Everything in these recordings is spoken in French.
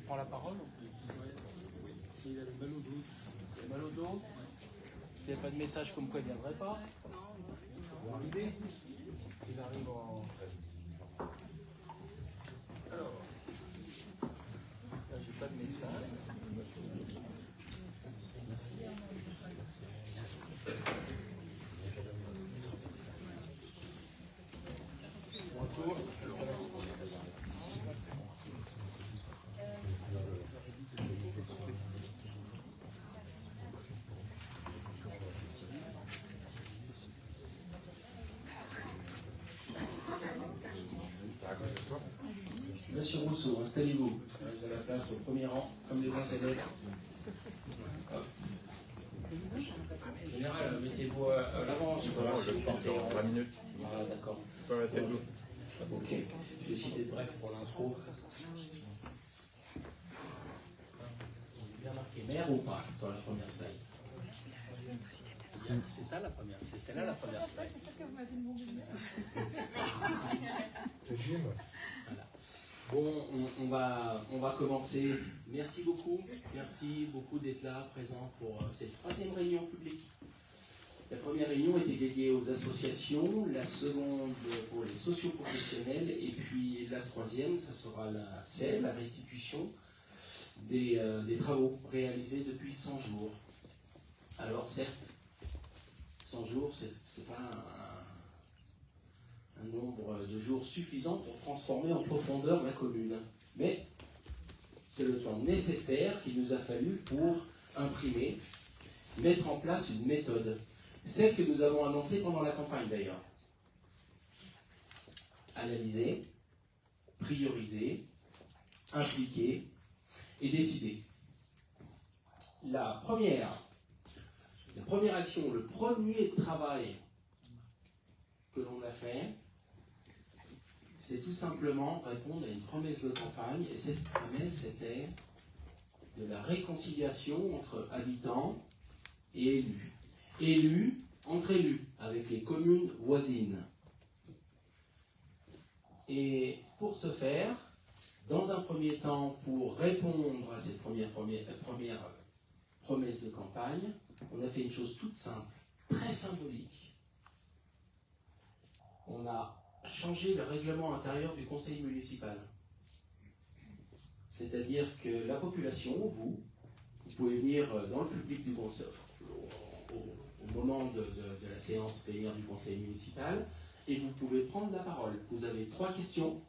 prends la parole. Il a le mal au dos. Il a mal au dos. S'il n'y a pas de message comme quoi il ne viendrait pas. Voir l'idée. Il arrive en... Alors, là j'ai pas de message. Bonjour. Monsieur Rousseau, installez-vous. Vous avez la place au premier rang, comme les bons élèves. En général, mettez-vous à l'avant, si vous portez en 20 minutes. Ah, d'accord. Ok, je vais essayer d'être bref pour l'intro. Bien marqué, mère ou pas, sur la première slide? C'est ça la première, c'est celle-là la première slide. C'est ça que vous m'avez demandé. Voilà. Bon, on va commencer. Merci beaucoup d'être là, présent pour cette troisième réunion publique. La première réunion était dédiée aux associations, la seconde pour les socioprofessionnels, et puis la troisième, ça sera la restitution des travaux réalisés depuis 100 jours. Alors certes, 100 jours, c'est pas un nombre de jours suffisant pour transformer en profondeur la commune. Mais c'est le temps nécessaire qu'il nous a fallu pour imprimer, mettre en place une méthode. Celle que nous avons annoncée pendant la campagne d'ailleurs. Analyser, prioriser, impliquer et décider. La première action, le premier travail que l'on a fait, c'est tout simplement répondre à une promesse de campagne, et cette promesse c'était de la réconciliation entre habitants et élus. Élus entre élus, avec les communes voisines. Et pour ce faire, dans un premier temps, pour répondre à cette première promesse de campagne, on a fait une chose toute simple, très symbolique. On a changé le règlement intérieur du conseil municipal. C'est-à-dire que la population, vous pouvez venir dans le public du conseil, au moment de la séance plénière du conseil municipal, et vous pouvez prendre la parole. Vous avez 3 questions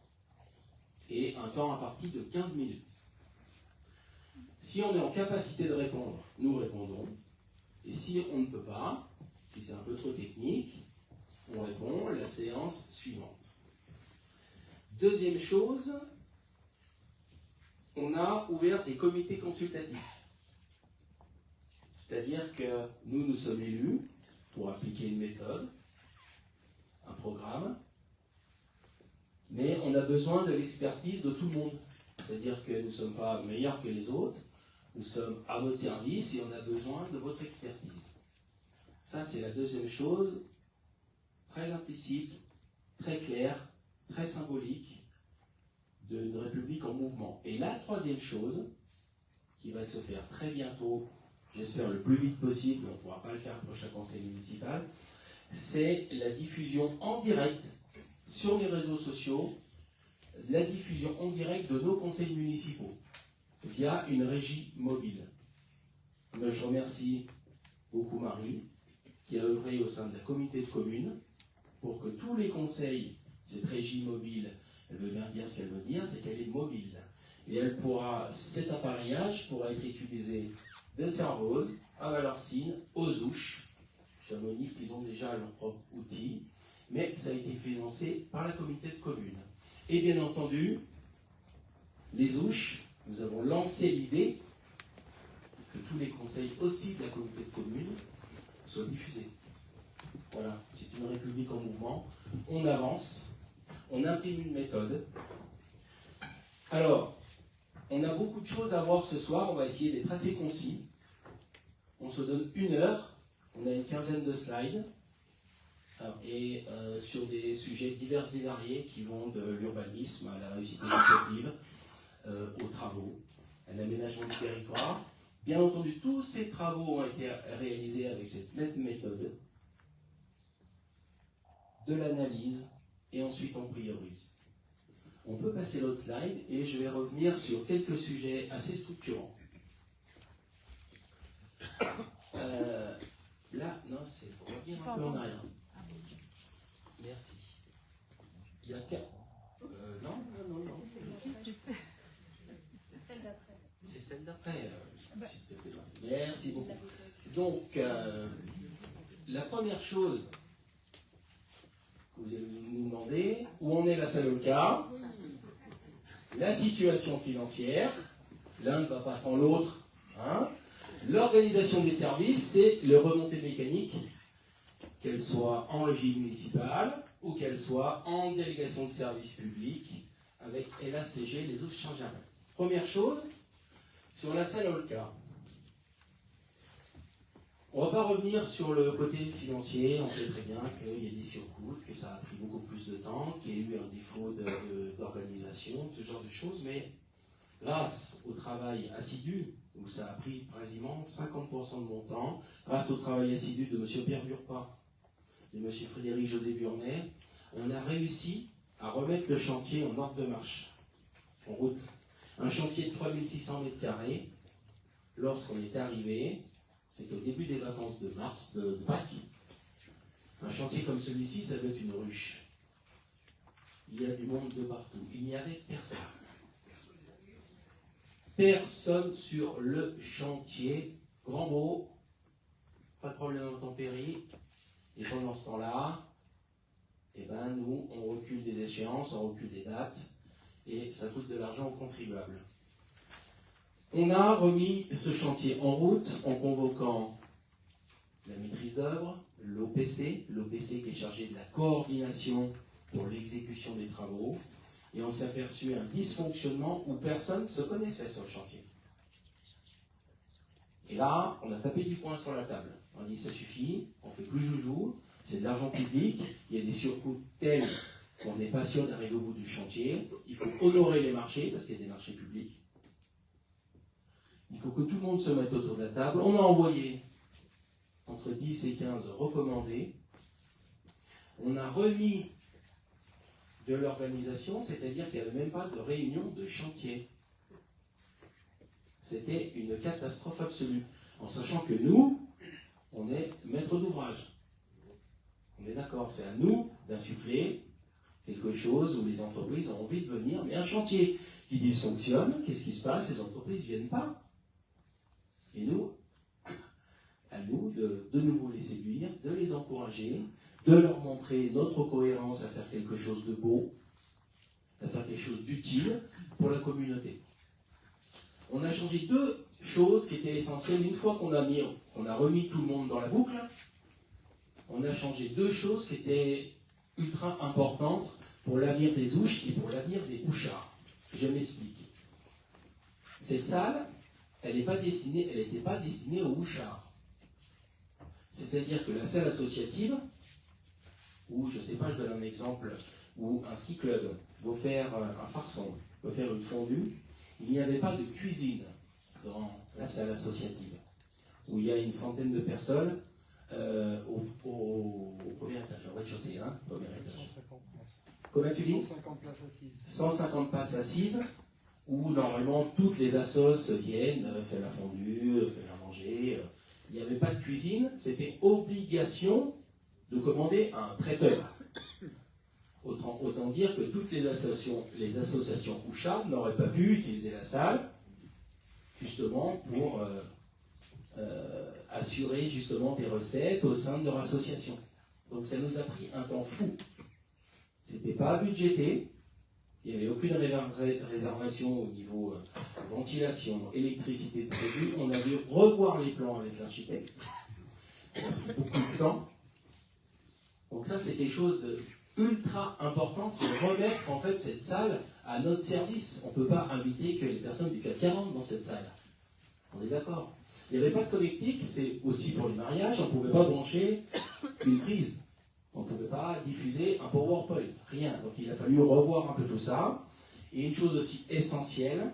et un temps imparti de 15 minutes. Si on est en capacité de répondre, nous répondons. Et si on ne peut pas, si c'est un peu trop technique, on répond la séance suivante. Deuxième chose, on a ouvert des comités consultatifs. C'est-à-dire que nous sommes élus pour appliquer une méthode, un programme, mais on a besoin de l'expertise de tout le monde. C'est-à-dire que nous ne sommes pas meilleurs que les autres, nous sommes à votre service et on a besoin de votre expertise. Ça, c'est la deuxième chose, très implicite, très claire, très symbolique, d'une République en mouvement. Et la troisième chose, qui va se faire très bientôt, j'espère le plus vite possible, on ne pourra pas le faire pour chaque conseil municipal, c'est la diffusion en direct sur les réseaux sociaux, la diffusion en direct de nos conseils municipaux via une régie mobile. Je remercie beaucoup Marie, qui a œuvré au sein de la communauté de communes pour que tous les conseils, cette régie mobile, elle veut bien dire ce qu'elle veut dire, c'est qu'elle est mobile. Et cet appareillage pourra être utilisé de Servoz, à Valorcine, aux Ouches. Chamonix, ils ont déjà leur propre outil, mais ça a été financé par la communauté de communes. Et bien entendu, les Ouches, nous avons lancé l'idée que tous les conseils aussi de la communauté de communes soient diffusés. Voilà, c'est une République en mouvement. On avance, on imprime une méthode. Alors, on a beaucoup de choses à voir ce soir, on va essayer d'être assez concis. On se donne 1 heure, on a une quinzaine de slides, et sur des sujets divers et variés qui vont de l'urbanisme à la réussite éducative, aux travaux. un aménagement du territoire. Bien entendu, tous ces travaux ont été réalisés avec cette même méthode de l'analyse et ensuite on priorise. On peut passer l'autre slide et je vais revenir sur quelques sujets assez structurants. Là, non, c'est pour revenir un peu en arrière. Merci. Il y a quatre. Non. C'est celle d'après. C'est celle d'après. S'il te plaît. Merci beaucoup. Donc, la première chose que vous allez nous demander, où en est la salle Olka, la situation financière, l'un ne va pas sans l'autre, hein. L'organisation des services, c'est le remontée mécanique, qu'elle soit en régie municipale ou qu'elle soit en délégation de services publics avec LACG, les autres charges après. Première chose, sur la salle Olka. On ne va pas revenir sur le côté financier, on sait très bien qu'il y a des surcoûts, que ça a pris beaucoup plus de temps, qu'il y a eu un défaut d'organisation, ce genre de choses, mais grâce au travail assidu, où ça a pris quasiment 50% de mon temps, grâce au travail assidu de M. Pierre Burpa, de M. Frédéric José Burnet, on a réussi à remettre le chantier en ordre de marche, en route. Un chantier de 3600 mètres carrés, lorsqu'on est arrivé, c'était au début des vacances de mars, de Pâques. Un chantier comme celui-ci, ça doit être une ruche. Il y a du monde de partout. Il n'y avait personne. Personne sur le chantier. Grand mot, pas de problème d'intempéries. Et pendant ce temps-là, eh ben, nous, on recule des échéances, on recule des dates, et ça coûte de l'argent aux contribuables. On a remis ce chantier en route en convoquant la maîtrise d'œuvre, l'OPC qui est chargé de la coordination pour l'exécution des travaux, et on s'est aperçu un dysfonctionnement où personne ne se connaissait sur le chantier. Et là, on a tapé du poing sur la table. On a dit ça suffit, on ne fait plus joujou, c'est de l'argent public, il y a des surcoûts tels qu'on n'est pas sûr d'arriver au bout du chantier, il faut honorer les marchés, parce qu'il y a des marchés publics. Il faut que tout le monde se mette autour de la table. On a envoyé entre 10 et 15 recommandés. On a remis de l'organisation, c'est-à-dire qu'il n'y avait même pas de réunion de chantier. C'était une catastrophe absolue. En sachant que nous, on est maître d'ouvrage. On est d'accord, c'est à nous d'insuffler quelque chose où les entreprises ont envie de venir. Mais un chantier qui dysfonctionne, qu'est-ce qui se passe? Les entreprises ne viennent pas. Et nous, à nous de nouveau les séduire, de les encourager, de leur montrer notre cohérence à faire quelque chose de beau, à faire quelque chose d'utile pour la communauté. On a changé deux choses qui étaient essentielles. Une fois qu'on a remis tout le monde dans la boucle, on a changé deux choses qui étaient ultra importantes pour l'avenir des Ouches et pour l'avenir des Ouchards. Je m'explique. Cette salle, elle n'était pas destinée aux Ouchards. C'est-à-dire que la salle associative, où, je ne sais pas, je donne un exemple, où un ski club va faire un farçon, va faire une fondue, il n'y avait pas de cuisine dans la salle associative, où il y a une centaine de personnes au premier étage, au rez-de-chaussée, hein, premier étage. Combien tu dis? 150 places assises. 150 places assises, où normalement toutes les assos viennent, fait la fondue, fait la manger. Il n'y avait pas de cuisine, c'était obligation de commander un traiteur. Autant dire que toutes les associations Ouchardes n'auraient pas pu utiliser la salle, justement pour assurer justement des recettes au sein de leur association. Donc ça nous a pris un temps fou. C'était pas budgété, il n'y avait aucune réservation au niveau ventilation, électricité prévue. On a dû revoir les plans avec l'architecte. Ça a pris beaucoup de temps. Donc ça, c'est quelque chose d'ultra important, c'est remettre en fait cette salle à notre service. On ne peut pas inviter que les personnes du CAC 40 dans cette salle. On est d'accord. Il n'y avait pas de connectique, c'est aussi pour les mariages, on ne pouvait pas brancher une prise. On ne pouvait pas diffuser un PowerPoint, rien. Donc il a fallu revoir un peu tout ça. Et une chose aussi essentielle,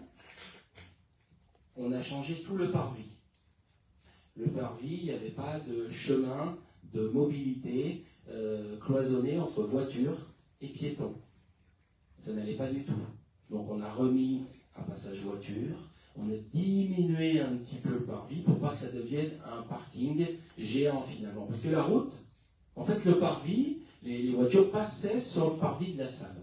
on a changé tout le parvis. Le parvis, il n'y avait pas de chemin de mobilité cloisonné entre voitures et piétons. Ça n'allait pas du tout. Donc on a remis un passage voiture, on a diminué un petit peu le parvis pour pas que ça devienne un parking géant finalement. Parce que la route, en fait le parvis, les voitures passaient sur le parvis de la salle,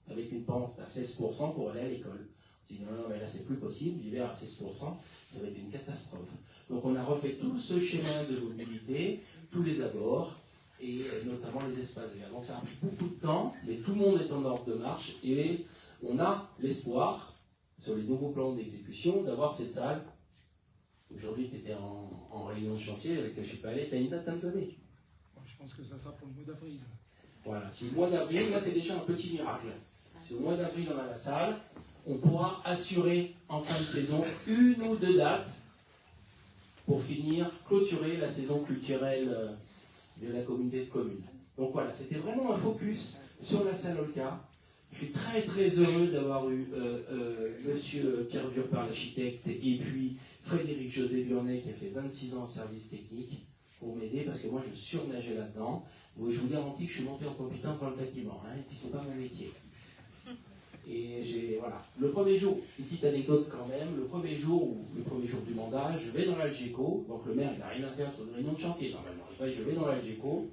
avec une pente à 16% pour aller à l'école. On dit non, mais là c'est plus possible, l'hiver à 16%, ça va être une catastrophe. Donc on a refait tout ce schéma de mobilité, tous les abords, et notamment les espaces verts. Donc ça a pris beaucoup de temps, mais tout le monde est en ordre de marche, et on a l'espoir, sur les nouveaux plans d'exécution, d'avoir cette salle. Aujourd'hui, tu étais en réunion de chantier avec laquelle je suis pas allé, tu as une date à me donner? Je pense que ça sera pour le mois d'avril. Voilà, si le mois d'avril, là c'est déjà un petit miracle. Si au mois d'avril on a la salle, on pourra assurer en fin de saison 1 ou 2 dates pour finir, clôturer la saison culturelle de la communauté de communes. Donc voilà, c'était vraiment un focus sur la salle Olka. Je suis très très heureux d'avoir eu monsieur Pierre Vurpar, l'architecte, et puis Frédéric José Burnet qui a fait 26 ans en service technique pour m'aider parce que moi je surnageais là-dedans. Je vous garantis que je suis monté en compétence dans le bâtiment, hein, et puis c'est pas mon métier. Et voilà. Le premier jour, une petite anecdote quand même, le premier jour du mandat, je vais dans l'Algeco, donc le maire il n'a rien à faire sur une réunion de chantier normalement. Et je vais dans l'Algeco,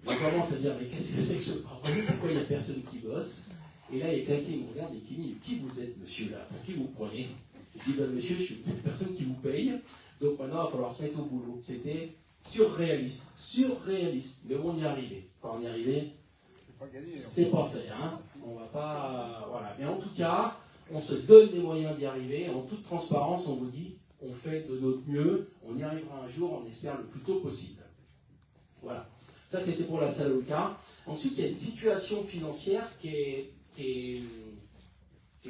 je commence à dire mais qu'est-ce que c'est que ce bordel, pourquoi il n'y a personne qui bosse? Et là il y a quelqu'un qui me regarde et qui me dit qui vous êtes monsieur là, pour qui vous prenez? Je dis ben monsieur, je suis une personne qui vous paye, donc maintenant il va falloir se mettre au boulot. C'était surréaliste, mais on y arrivait. Quand on y arrivait, c'est pas fait, hein. On va pas, voilà. Mais en tout cas, on se donne les moyens d'y arriver. En toute transparence, on vous dit, on fait de notre mieux. On y arrivera un jour, on espère le plus tôt possible. Voilà. Ça, c'était pour la salle Olka. Ensuite, il y a une situation financière qui est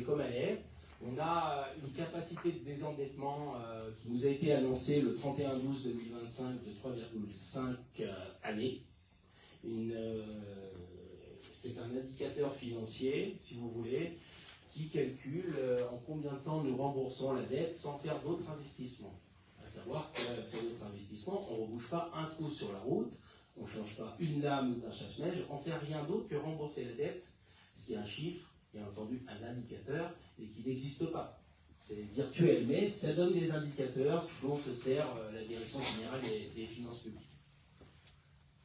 comme elle est. On a une capacité de désendettement qui nous a été annoncée le 31/12/2025 de 3,5 années. C'est un indicateur financier, si vous voulez, qui calcule en combien de temps nous remboursons la dette sans faire d'autres investissements. À savoir que ces autres investissements, on ne rebouche pas un trou sur la route, on ne change pas une lame d'un chasse-neige, on ne fait rien d'autre que rembourser la dette, ce qui est un chiffre, bien entendu un indicateur, et qui n'existe pas. C'est virtuel, mais ça donne des indicateurs dont se sert la Direction générale des finances publiques.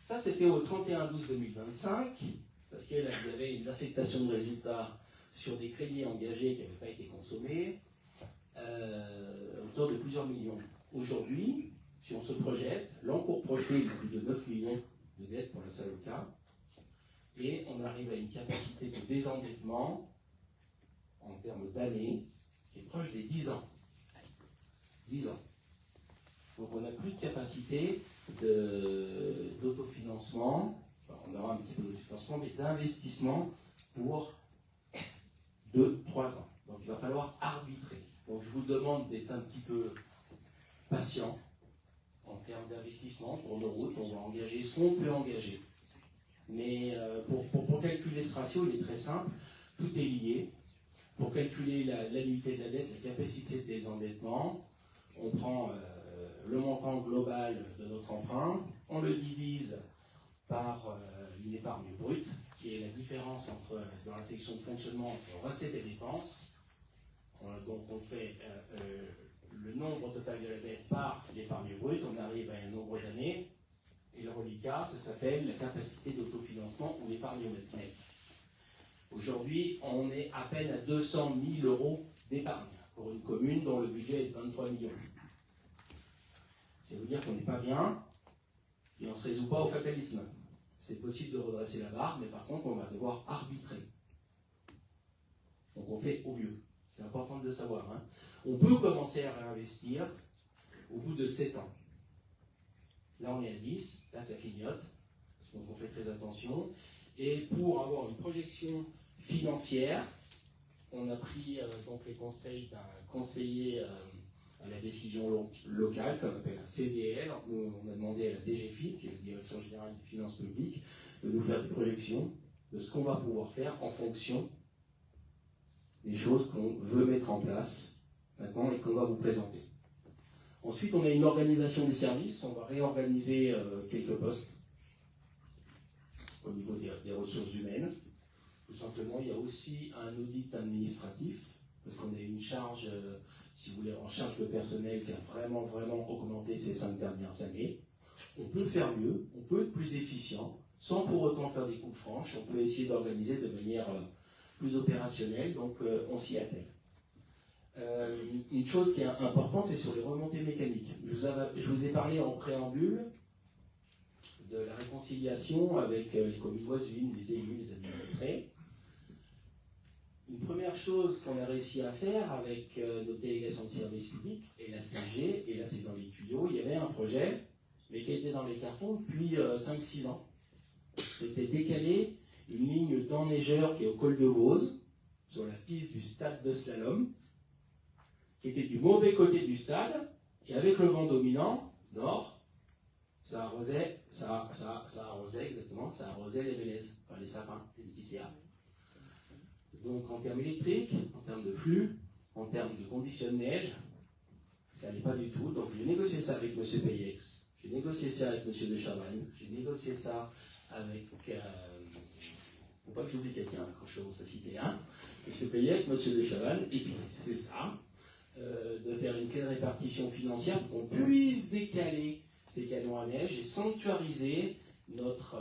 Ça, c'était au 31/12/2025, parce qu'il y avait une affectation de résultats sur des crédits engagés qui n'avaient pas été consommés, à hauteur de plusieurs millions. Aujourd'hui, si on se projette, l'encours projeté est de plus de 9 millions de dettes pour la salle Olka, et on arrive à une capacité de désendettement en termes d'années qui est proche des 10 ans. 10 ans. Donc on n'a plus de capacité d'autofinancement, enfin, on aura un petit peu d'autofinancement, mais d'investissement pour 2-3 ans. Donc il va falloir arbitrer. Donc je vous demande d'être un petit peu patient en termes d'investissement pour nos routes. On va engager ce qu'on peut engager. Mais pour calculer ce ratio, il est très simple. Tout est lié. Pour calculer l'annuité de la dette, la capacité de désendettement, on prend le montant global de notre emprunt, on le divise par une épargne brute, qui est la différence dans la section de fonctionnement entre recettes et dépenses. Donc on fait le nombre total de la dette par l'épargne brute, on arrive à un nombre d'années, et le reliquat, ça s'appelle la capacité d'autofinancement ou l'épargne nette. Aujourd'hui, on est à peine à 200 000 euros d'épargne pour une commune dont le budget est de 23 millions. Ça veut dire qu'on n'est pas bien et on ne se résout pas au fatalisme. C'est possible de redresser la barre, mais par contre, on va devoir arbitrer. Donc on fait au mieux. C'est important de le savoir. Hein. On peut commencer à réinvestir au bout de 7 ans. Là, on est à 10. Là, ça clignote. Donc on fait très attention. Et pour avoir une projection financière, on a pris donc les conseils d'un conseiller à la décision locale, qu'on appelle un CDL. On a demandé à la DGFiP, qui est la Direction Générale des Finances Publiques, de nous faire des projections de ce qu'on va pouvoir faire en fonction des choses qu'on veut mettre en place maintenant et qu'on va vous présenter. Ensuite, on a une organisation des services. On va réorganiser quelques postes au niveau des ressources humaines. Tout simplement, il y a aussi un audit administratif, parce qu'on a une charge, si vous voulez, en charge de personnel qui a vraiment, vraiment augmenté ces 5 dernières années. On peut faire mieux, on peut être plus efficient, sans pour autant faire des coupes franches. On peut essayer d'organiser de manière plus opérationnelle, donc on s'y attelle. Une chose qui est importante, c'est sur les remontées mécaniques. Je vous ai parlé en préambule de la réconciliation avec les communes voisines, les élus, les administrés. Une première chose qu'on a réussi à faire avec notre délégation de service public et la CG, et là c'est dans les tuyaux, il y avait un projet, mais qui était dans les cartons depuis 5-6 ans. C'était décaler une ligne d'enneigeur qui est au col de Vose, sur la piste du stade de slalom, qui était du mauvais côté du stade, et avec le vent dominant, nord, ça arrosait les mélèzes, enfin les sapins, les épicéas. Donc en termes électriques, en termes de flux, en termes de conditions de neige, ça n'allait pas du tout. Donc j'ai négocié ça avec M. Payex, j'ai négocié ça avec M. de Chavannes, j'ai négocié ça avec... faut pas que j'oublie quelqu'un quand je commence à citer un. M. Payex, M. de Chavannes, et puis c'est ça, de faire une telle répartition financière pour qu'on puisse décaler ces canons à neige et sanctuariser notre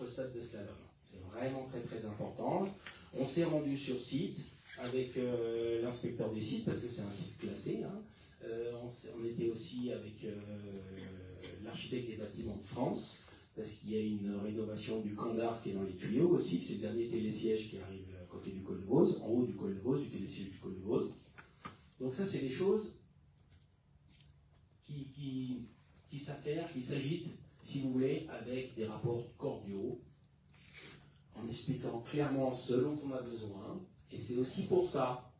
stade de slalom. C'est vraiment très très important. On s'est rendu sur site avec l'inspecteur des sites, parce que c'est un site classé. Hein. On était aussi avec l'architecte des bâtiments de France, parce qu'il y a une rénovation du camp d'art qui est dans les tuyaux aussi. C'est le dernier télésiège qui arrive à côté du col de Vose, en haut du col de Vose, du télésiège du col de Vose. Donc ça, c'est des choses qui s'affairent, qui s'agitent, si vous voulez, avec des rapports cordiaux, en expliquant clairement ce dont on a besoin. Et c'est aussi pour ça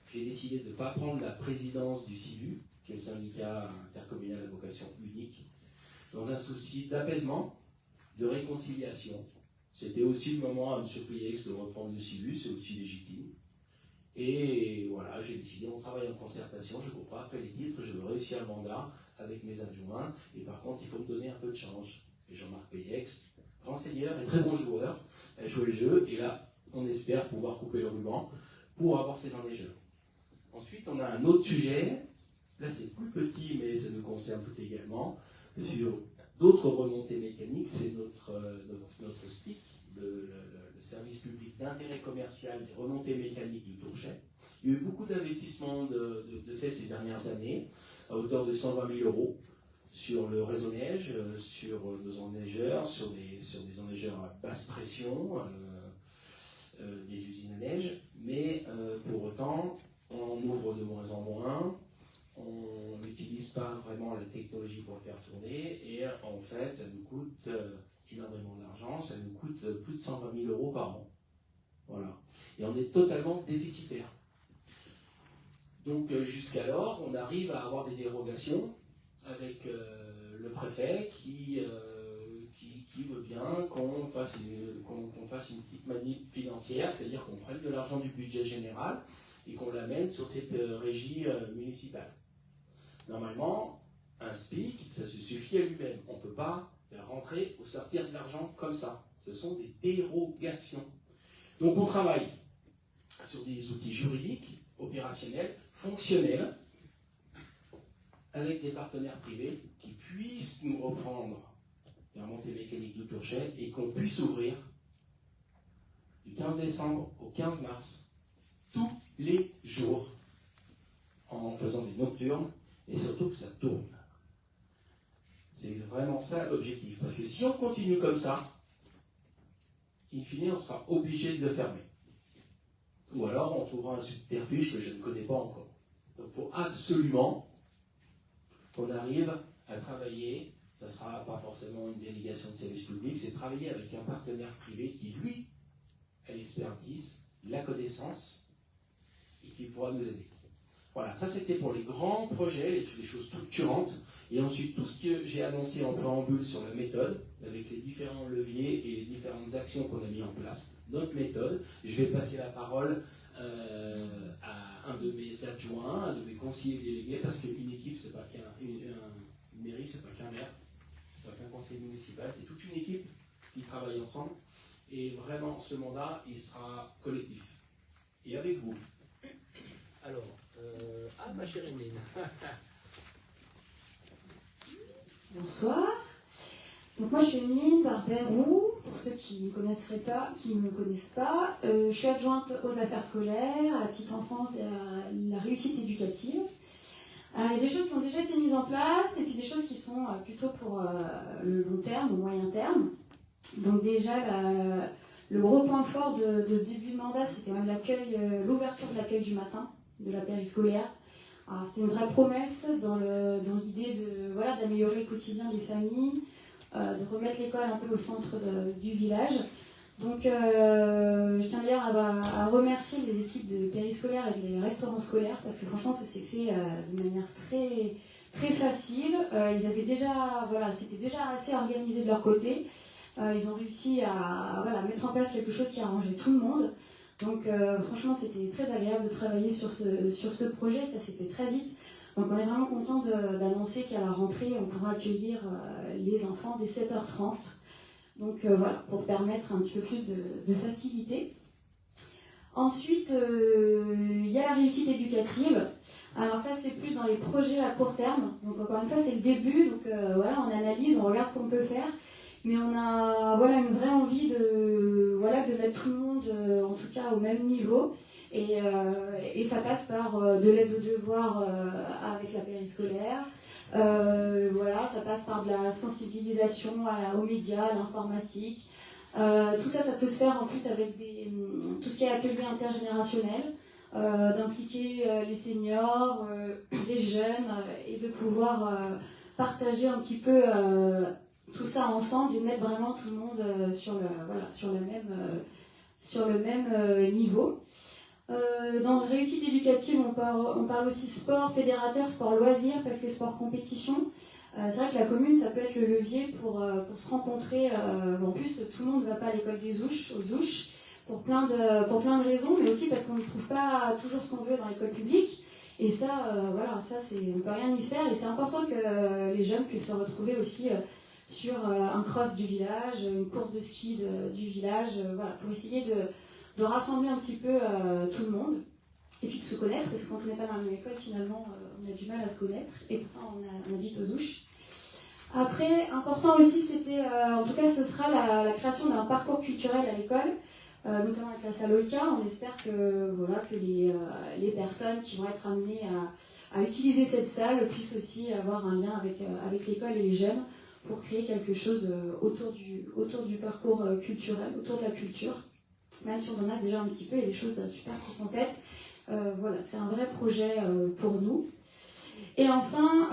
que j'ai décidé de ne pas prendre la présidence du CIVU, qui est le syndicat intercommunal à vocation unique, dans un souci d'apaisement, de réconciliation. C'était aussi le moment à M. Payex de reprendre le CIVU, c'est aussi légitime. Et voilà, j'ai décidé, on travaille en concertation, je comprends après les titres, je veux réussir le mandat avec mes adjoints, et par contre, il faut me donner un peu de change. Et Jean-Marc Payex, grand seigneur et très bon joueur, a joué le jeu, et là, on espère pouvoir couper le ruban pour avoir ces enneigeurs. Ensuite, on a un autre sujet, là c'est plus petit, mais ça nous concerne tout également, sur d'autres remontées mécaniques, c'est notre SPIC, le service public d'intérêt commercial des remontées mécaniques du Tourchet. Il y a eu beaucoup d'investissements de fait ces dernières années, à hauteur de 120 000 euros, sur le réseau neige, sur nos enneigeurs, sur des enneigeurs à basse pression, des usines à neige, mais pour autant, on ouvre de moins en moins, on n'utilise pas vraiment la technologie pour le faire tourner, et en fait, ça nous coûte énormément d'argent, ça nous coûte plus de 120 000 euros par an. Voilà. Et on est totalement déficitaire. Donc jusqu'alors, on arrive à avoir des dérogations avec le préfet qui veut bien qu'on fasse une petite manip financière, c'est-à-dire qu'on prenne de l'argent du budget général et qu'on l'amène sur cette régie municipale. Normalement, un SPIC, ça se suffit à lui-même. On ne peut pas faire rentrer ou sortir de l'argent comme ça. Ce sont des dérogations. Donc on travaille sur des outils juridiques, opérationnels, fonctionnels, avec des partenaires privés qui puissent nous reprendre la remontée mécanique du Tourchet et qu'on puisse ouvrir du 15 décembre au 15 mars, tous les jours, en faisant des nocturnes, et surtout que ça tourne. C'est vraiment ça l'objectif. Parce que si on continue comme ça, in fine, on sera obligé de le fermer. Ou alors, on trouvera un subterfuge que je ne connais pas encore. Donc, il faut absolument qu'on arrive à travailler. Ça ne sera pas forcément une délégation de service public, c'est travailler avec un partenaire privé qui, lui, a l'expertise, la connaissance, et qui pourra nous aider. Voilà, ça c'était pour les grands projets, les choses structurantes, et ensuite tout ce que j'ai annoncé en préambule sur la méthode, avec les différents leviers et les différentes actions qu'on a mis en place, notre méthode. Je vais passer la parole à un de mes adjoints, un de mes conseillers délégués, parce qu'une équipe, c'est pas une mairie, c'est pas qu'un maire, c'est pas qu'un conseiller municipal, c'est toute une équipe qui travaille ensemble. Et vraiment, ce mandat, il sera collectif. Et avec vous. Alors, ma chère Emeline. Bonsoir. Donc moi je suis Emeline Barberou, pour ceux qui ne me connaissent pas. Je suis adjointe aux affaires scolaires, à la petite enfance et à la réussite éducative. Alors, il y a des choses qui ont déjà été mises en place et puis des choses qui sont plutôt pour le long terme, le moyen terme. Donc déjà, le gros point fort de ce début de mandat, c'était même l'ouverture de l'accueil du matin, de la périscolaire. C'était une vraie promesse dans l'idée d'améliorer le quotidien des familles, de remettre l'école un peu au centre du village. Donc je tiens d'ailleurs à remercier les équipes de périscolaire et des restaurants scolaires parce que franchement ça s'est fait de manière très, très facile. Ils avaient c'était déjà assez organisé de leur côté. Ils ont réussi à mettre en place quelque chose qui arrangeait tout le monde. Donc franchement c'était très agréable de travailler sur ce projet, ça s'est fait très vite. Donc on est vraiment content d'annoncer qu'à la rentrée on pourra accueillir les enfants dès 7h30. Donc pour permettre un petit peu plus de facilité. Ensuite, il y a la réussite éducative. Alors ça c'est plus dans les projets à court terme. Donc encore une fois c'est le début, donc on analyse, on regarde ce qu'on peut faire. Mais on a une vraie envie de mettre tout le monde, en tout cas, au même niveau. Et ça passe par de l'aide aux devoirs avec la périscolaire. Ça passe par de la sensibilisation aux médias, à l'informatique. Tout ça peut se faire en plus avec tout ce qui est atelier intergénérationnel, d'impliquer les seniors, les jeunes, et de pouvoir partager un petit peu tout ça ensemble et mettre vraiment tout le monde sur le même niveau. Dans réussite éducative, on parle aussi sport fédérateur, sport loisir, pas que sport compétition. C'est vrai que la commune, ça peut être le levier pour se rencontrer. En plus, tout le monde ne va pas à l'école aux Ouches, pour plein de raisons, mais aussi parce qu'on ne trouve pas toujours ce qu'on veut dans l'école publique. Et ça, on ne peut rien y faire. Et c'est important que les jeunes puissent se retrouver aussi sur un cross du village, une course de ski du village, pour essayer de rassembler un petit peu tout le monde, et puis de se connaître, parce que quand on n'est pas dans la même école, finalement, on a du mal à se connaître, et pourtant on habite aux Ouches. Après, important aussi, c'était, en tout cas, ce sera la création d'un parcours culturel à l'école, notamment avec la salle Olka. On espère que les personnes qui vont être amenées à utiliser cette salle puissent aussi avoir un lien avec l'école et les jeunes, pour créer quelque chose autour du parcours culturel, autour de la culture. Même si on en a déjà un petit peu, il y a des choses super qui sont faites. C'est un vrai projet pour nous. Et enfin,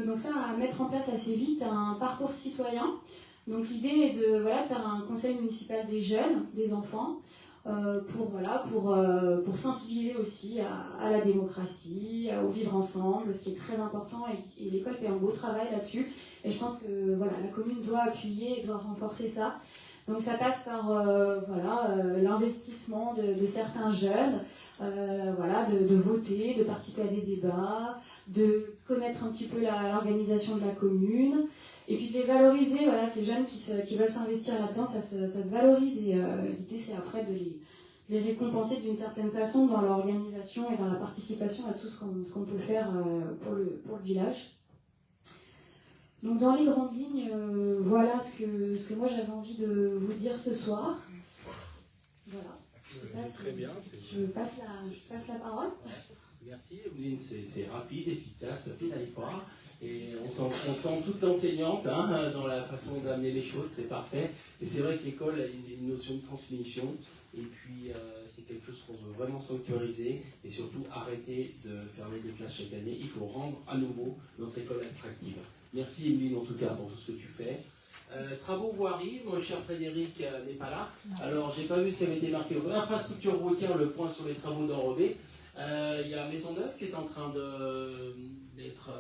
donc ça, à mettre en place assez vite un parcours citoyen. Donc l'idée est de faire un conseil municipal des jeunes, des enfants, pour sensibiliser aussi à la démocratie, au vivre ensemble, ce qui est très important, et l'école fait un beau travail là-dessus. Et je pense que la commune doit appuyer et doit renforcer ça. Donc ça passe par l'investissement de certains jeunes, de voter, de participer à des débats, de connaître un petit peu l'organisation de la commune, et puis de les valoriser. Ces jeunes qui veulent s'investir là-dedans, ça se valorise, et l'idée c'est après de les récompenser d'une certaine façon dans l'organisation et dans la participation à tout ce qu'on peut faire pour le village. Donc dans les grandes lignes, voilà ce que moi j'avais envie de vous dire ce soir. Voilà. Très bien. Je passe la parole. Merci Emeline, c'est rapide, efficace, ça pénale pas. Et on sent toute l'enseignante dans la façon d'amener les choses, c'est parfait. Et c'est vrai que l'école a une notion de transmission. Et puis c'est quelque chose qu'on veut vraiment sanctuariser et surtout arrêter de fermer des classes chaque année. Il faut rendre à nouveau notre école attractive. Merci Emeline en tout cas pour tout ce que tu fais. Travaux voirie, mon cher Frédéric n'est pas là. Alors j'ai pas vu ce qui avait été marqué. Infrastructure routière, le point sur les travaux d'enrobé. Il y a Maisonneuve qui est en train d'être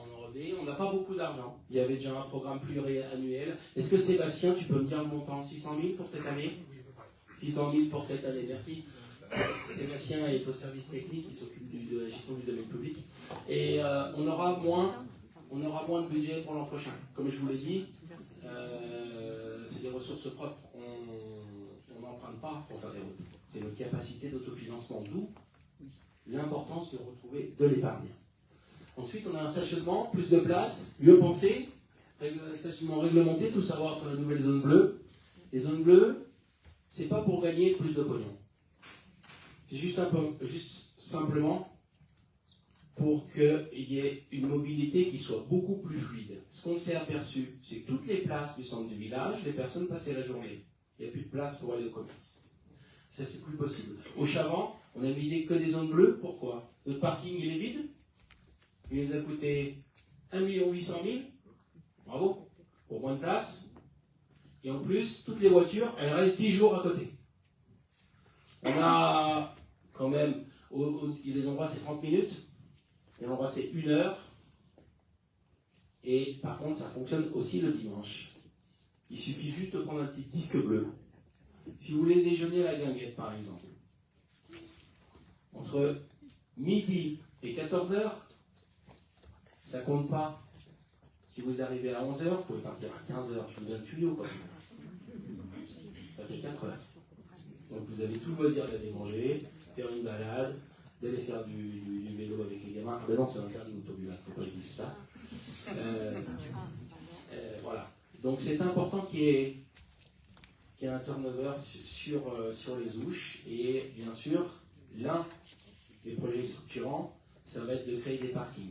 enrobée. On n'a pas beaucoup d'argent. Il y avait déjà un programme pluriannuel. Est-ce que Sébastien, tu peux me dire le montant? 600 000 pour cette année? 600 000 pour cette année, merci. Sébastien est au service technique qui s'occupe de la gestion du domaine public. Et on aura moins de budget pour l'an prochain. Comme je vous l'ai dit, c'est des ressources propres. On n'emprunte pas pour faire des routes. C'est notre capacité d'autofinancement, d'où l'importance de retrouver de l'épargne. Ensuite, on a un stationnement, plus de place, mieux pensé, stationnement réglementé, tout savoir sur la nouvelle zone bleue. Les zones bleues, c'est pas pour gagner plus de pognon. C'est juste simplement pour qu'il y ait une mobilité qui soit beaucoup plus fluide. Ce qu'on s'est aperçu, c'est que toutes les places du centre du village, les personnes passaient la journée. Il n'y a plus de place pour aller au commerce. Ça, c'est plus possible. Au Chavant, on a mis que des zones bleues. Pourquoi? Notre parking, il est vide. Il nous a coûté 1 800 000. Bravo. Pour moins de place. Et en plus, toutes les voitures, elles restent 10 jours à côté. On a quand même, les endroits c'est 30 minutes, les endroits c'est 1 heure. Et par contre, ça fonctionne aussi le dimanche. Il suffit juste de prendre un petit disque bleu. Si vous voulez déjeuner à la guinguette, par exemple, entre midi et 14h, ça compte pas. Si vous arrivez à 11h, vous pouvez partir à 15h. Je vous donne le tuyau quand même. Ça fait 4 heures. Donc vous avez tout le loisir d'aller manger, faire une balade, d'aller faire du vélo avec les gamins. Mais non, c'est interdit autobus, il ne faut pas dire ça. Voilà. Donc c'est important qu'il y ait un turnover sur les ouches. Et bien sûr, l'un des projets structurants, ça va être de créer des parkings.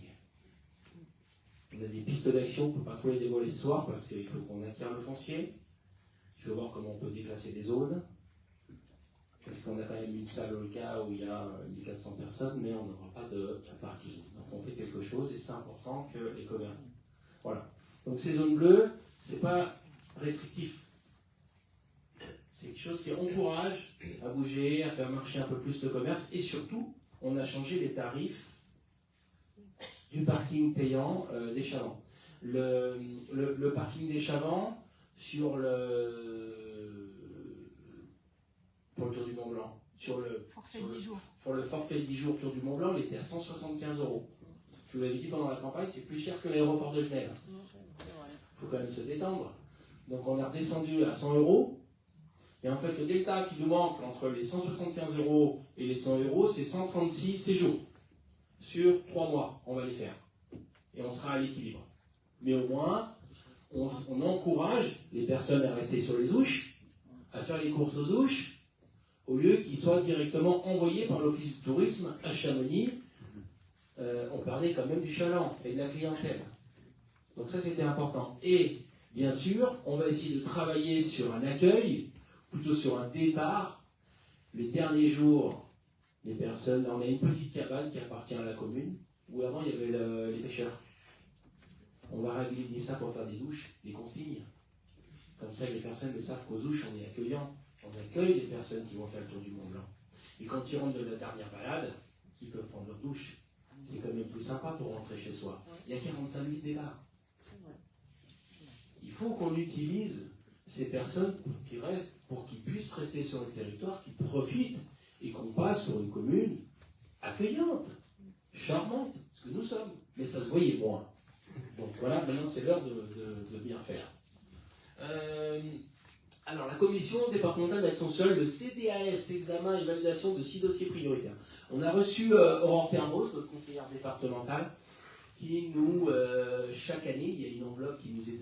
On a des pistes d'action, on ne peut pas trop les dévoiler ce soir parce qu'il faut qu'on acquiert le foncier. Il faut voir comment on peut déclasser des zones. Parce qu'on a quand même une salle au cas où il y a 1400 personnes, mais on n'aura pas de parking. Donc on fait quelque chose et c'est important que les commerces. Voilà. Donc ces zones bleues, c'est pas restrictif. C'est quelque chose qui encourage à bouger, à faire marcher un peu plus le commerce. Et surtout, on a changé les tarifs du parking payant des Chavants. Le parking des Chavants, pour le Tour du Mont Blanc, pour le forfait 10 jours Tour du Mont Blanc, il était à 175 €. Je vous l'avais dit pendant la campagne, c'est plus cher que l'aéroport de Genève. Il faut quand même se détendre. Donc on est redescendu à 100 €. Et en fait, le delta qui nous manque entre les 175 € et les 100 €, c'est 136 séjours. Sur 3 mois, on va les faire. Et on sera à l'équilibre. Mais au moins, on encourage les personnes à rester sur les ouches, à faire les courses aux ouches, au lieu qu'ils soient directement envoyés par l'Office du tourisme à Chamonix. On parlait quand même du chaland et de la clientèle. Donc ça, c'était important. Et, bien sûr, on va essayer de travailler sur un accueil, plutôt sur un départ. Les derniers jours, les personnes, on a une petite cabane qui appartient à la commune, où avant il y avait les pêcheurs. On va réhabiliter ça pour faire des douches, des consignes. Comme ça, les personnes le savent qu'aux ouches, on est accueillant. On accueille les personnes qui vont faire le tour du Mont Blanc. Et quand ils rentrent de la dernière balade, ils peuvent prendre leur douche. C'est quand même plus sympa pour rentrer chez soi. Il y a 45 000 départ. Il faut qu'on utilise ces personnes pour qu'ils puissent rester sur le territoire, qu'ils profitent et qu'on passe sur une commune accueillante, charmante, ce que nous sommes. Mais ça se voyait moins. Donc voilà, maintenant c'est l'heure de bien faire. Alors la commission départementale d'action sociale, le CDAS, examen et validation de 6 dossiers prioritaires. On a reçu Aurore Termos, notre conseillère départementale, qui nous, chaque année, il y a une enveloppe qui nous est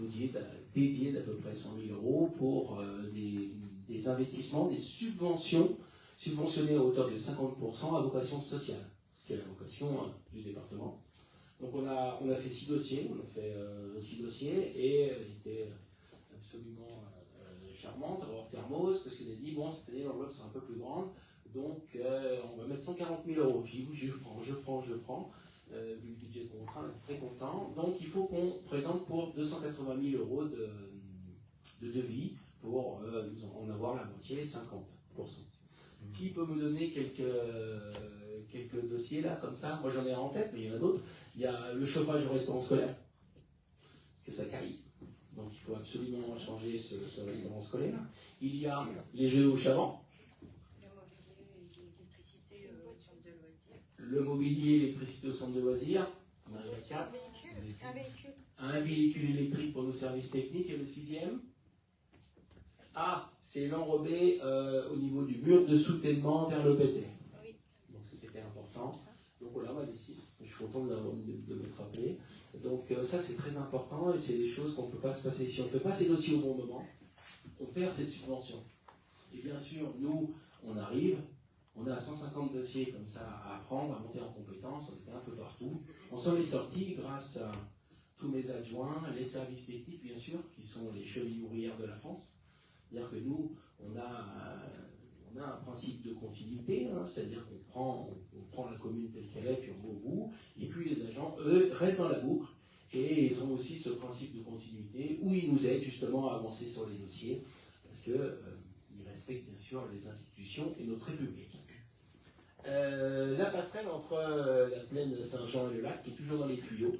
dédiée d'à peu près 100 000 € pour des investissements, des subventions, subventionnées à hauteur de 50% à vocation sociale, ce qui est la vocation du département. Donc on a fait 6 dossiers, et elle était absolument charmante, Aurore Termos, parce qu'elle a dit, bon, cette année l'enveloppe c'est un peu plus grande, donc on va mettre 140 000 €. J'ai dit, oui, je prends. Vu le budget contraint, on est très content. Donc il faut qu'on présente pour 280 000 € de devis pour en avoir la moitié, 50%. Qui peut me donner quelques dossiers là, comme ça? Moi j'en ai un en tête, mais il y en a d'autres. Il y a le chauffage au restaurant scolaire, parce que ça caille. Donc il faut absolument changer ce restaurant scolaire. Il y a les jeux au Chavant. centre de loisirs. Le mobilier, l'électricité au centre de loisirs. On arrive à 4. Un véhicule. Un véhicule électrique pour nos services techniques. Et le 6e? Ah, c'est l'enrobé au niveau du mur de soutènement vers le PT. Oui. Donc ça, c'était important. Donc voilà, on a les 6. Je suis content de me rappeler. Donc ça, c'est très important et c'est des choses qu'on ne peut pas se passer. Si on ne fait pas ces dossiers au bon moment, on perd cette subvention. Et bien sûr, nous, on arrive, on a 150 dossiers comme ça à apprendre, à monter en compétences, on était un peu partout. On s'en est sorti grâce à tous mes adjoints, les services techniques, bien sûr, qui sont les chevilles ouvrières de la France. C'est-à-dire que nous, on a un principe de continuité, hein, c'est-à-dire qu'on prend la commune telle qu'elle est, puis on va au bout, et puis les agents, eux, restent dans la boucle, et ils ont aussi ce principe de continuité, où ils nous aident justement à avancer sur les dossiers, parce qu'ils respectent bien sûr les institutions et notre République. La passerelle entre la plaine de Saint-Jean et le lac, qui est toujours dans les tuyaux,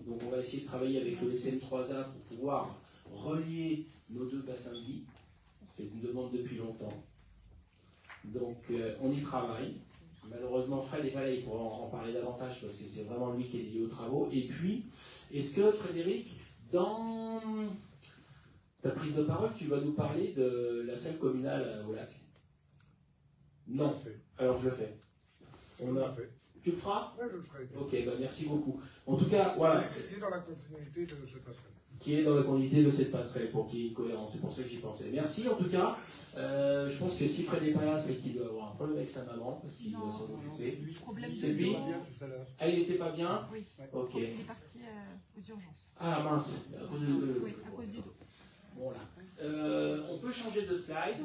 donc on va essayer de travailler avec le SM3A pour pouvoir relier nos deux bassins de vie. C'est une demande depuis longtemps. Donc on y travaille. Malheureusement, Fred n'est pas là, il pourra en parler davantage parce que c'est vraiment lui qui est lié aux travaux. Et puis, est-ce que Frédéric, dans ta prise de parole, tu vas nous parler de la salle communale au lac? Non. Alors je le fais. Tu le feras? Oui, je le ferai. Ok, bah merci beaucoup. En tout cas, voilà. C'était dans la continuité de cette passerelle. Qui est dans la continuité de cette passerelle pour qu'il y ait une cohérence. C'est pour ça que j'y pensais. Merci en tout cas. Je pense que si Fred n'est pas là, c'est qu'il doit avoir un problème avec sa maman parce qu'il doit s'en occuper. C'est lui? Ah, il n'était pas bien? Oui. Ok. Il est parti aux urgences. Ah mince, à cause Oui, à cause du dos. Voilà. On peut changer de slide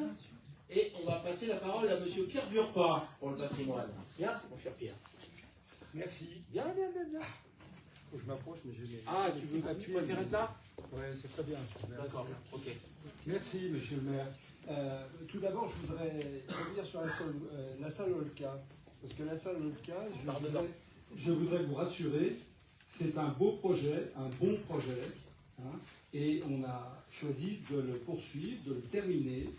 et on va passer la parole à monsieur Pierre Burpa pour le patrimoine. Bien, mon cher Pierre. Merci. Bien. Faut que je m'approche, mais je vais. Ah, tu préfères être là? Oui, c'est très bien. D'accord, ok. Merci, monsieur le maire. Tout d'abord, je voudrais revenir sur la salle Olka. Parce que la salle Olka, je voudrais vous rassurer, c'est un beau projet, un bon projet. Hein, et on a choisi de le poursuivre, de le terminer,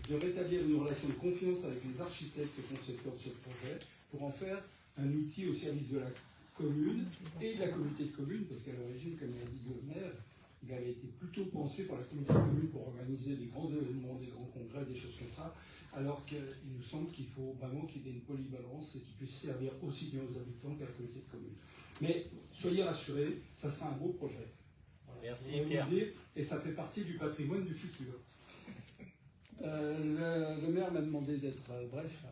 de rétablir une relation de confiance avec les architectes et concepteurs de ce projet pour en faire un outil au service de la commune et de la communauté de communes, parce qu'à l'origine, comme l'a dit le maire, il avait été plutôt pensé par la communauté de communes pour organiser des grands événements, des grands congrès, des choses comme ça, alors qu'il nous semble qu'il faut vraiment qu'il y ait une polyvalence et qu'il puisse servir aussi bien aux habitants qu'à la communauté de communes. Mais soyez rassurés, ça sera un beau projet. Voilà. Merci Pierre. Et ça fait partie du patrimoine du futur. Le maire m'a demandé d'être bref,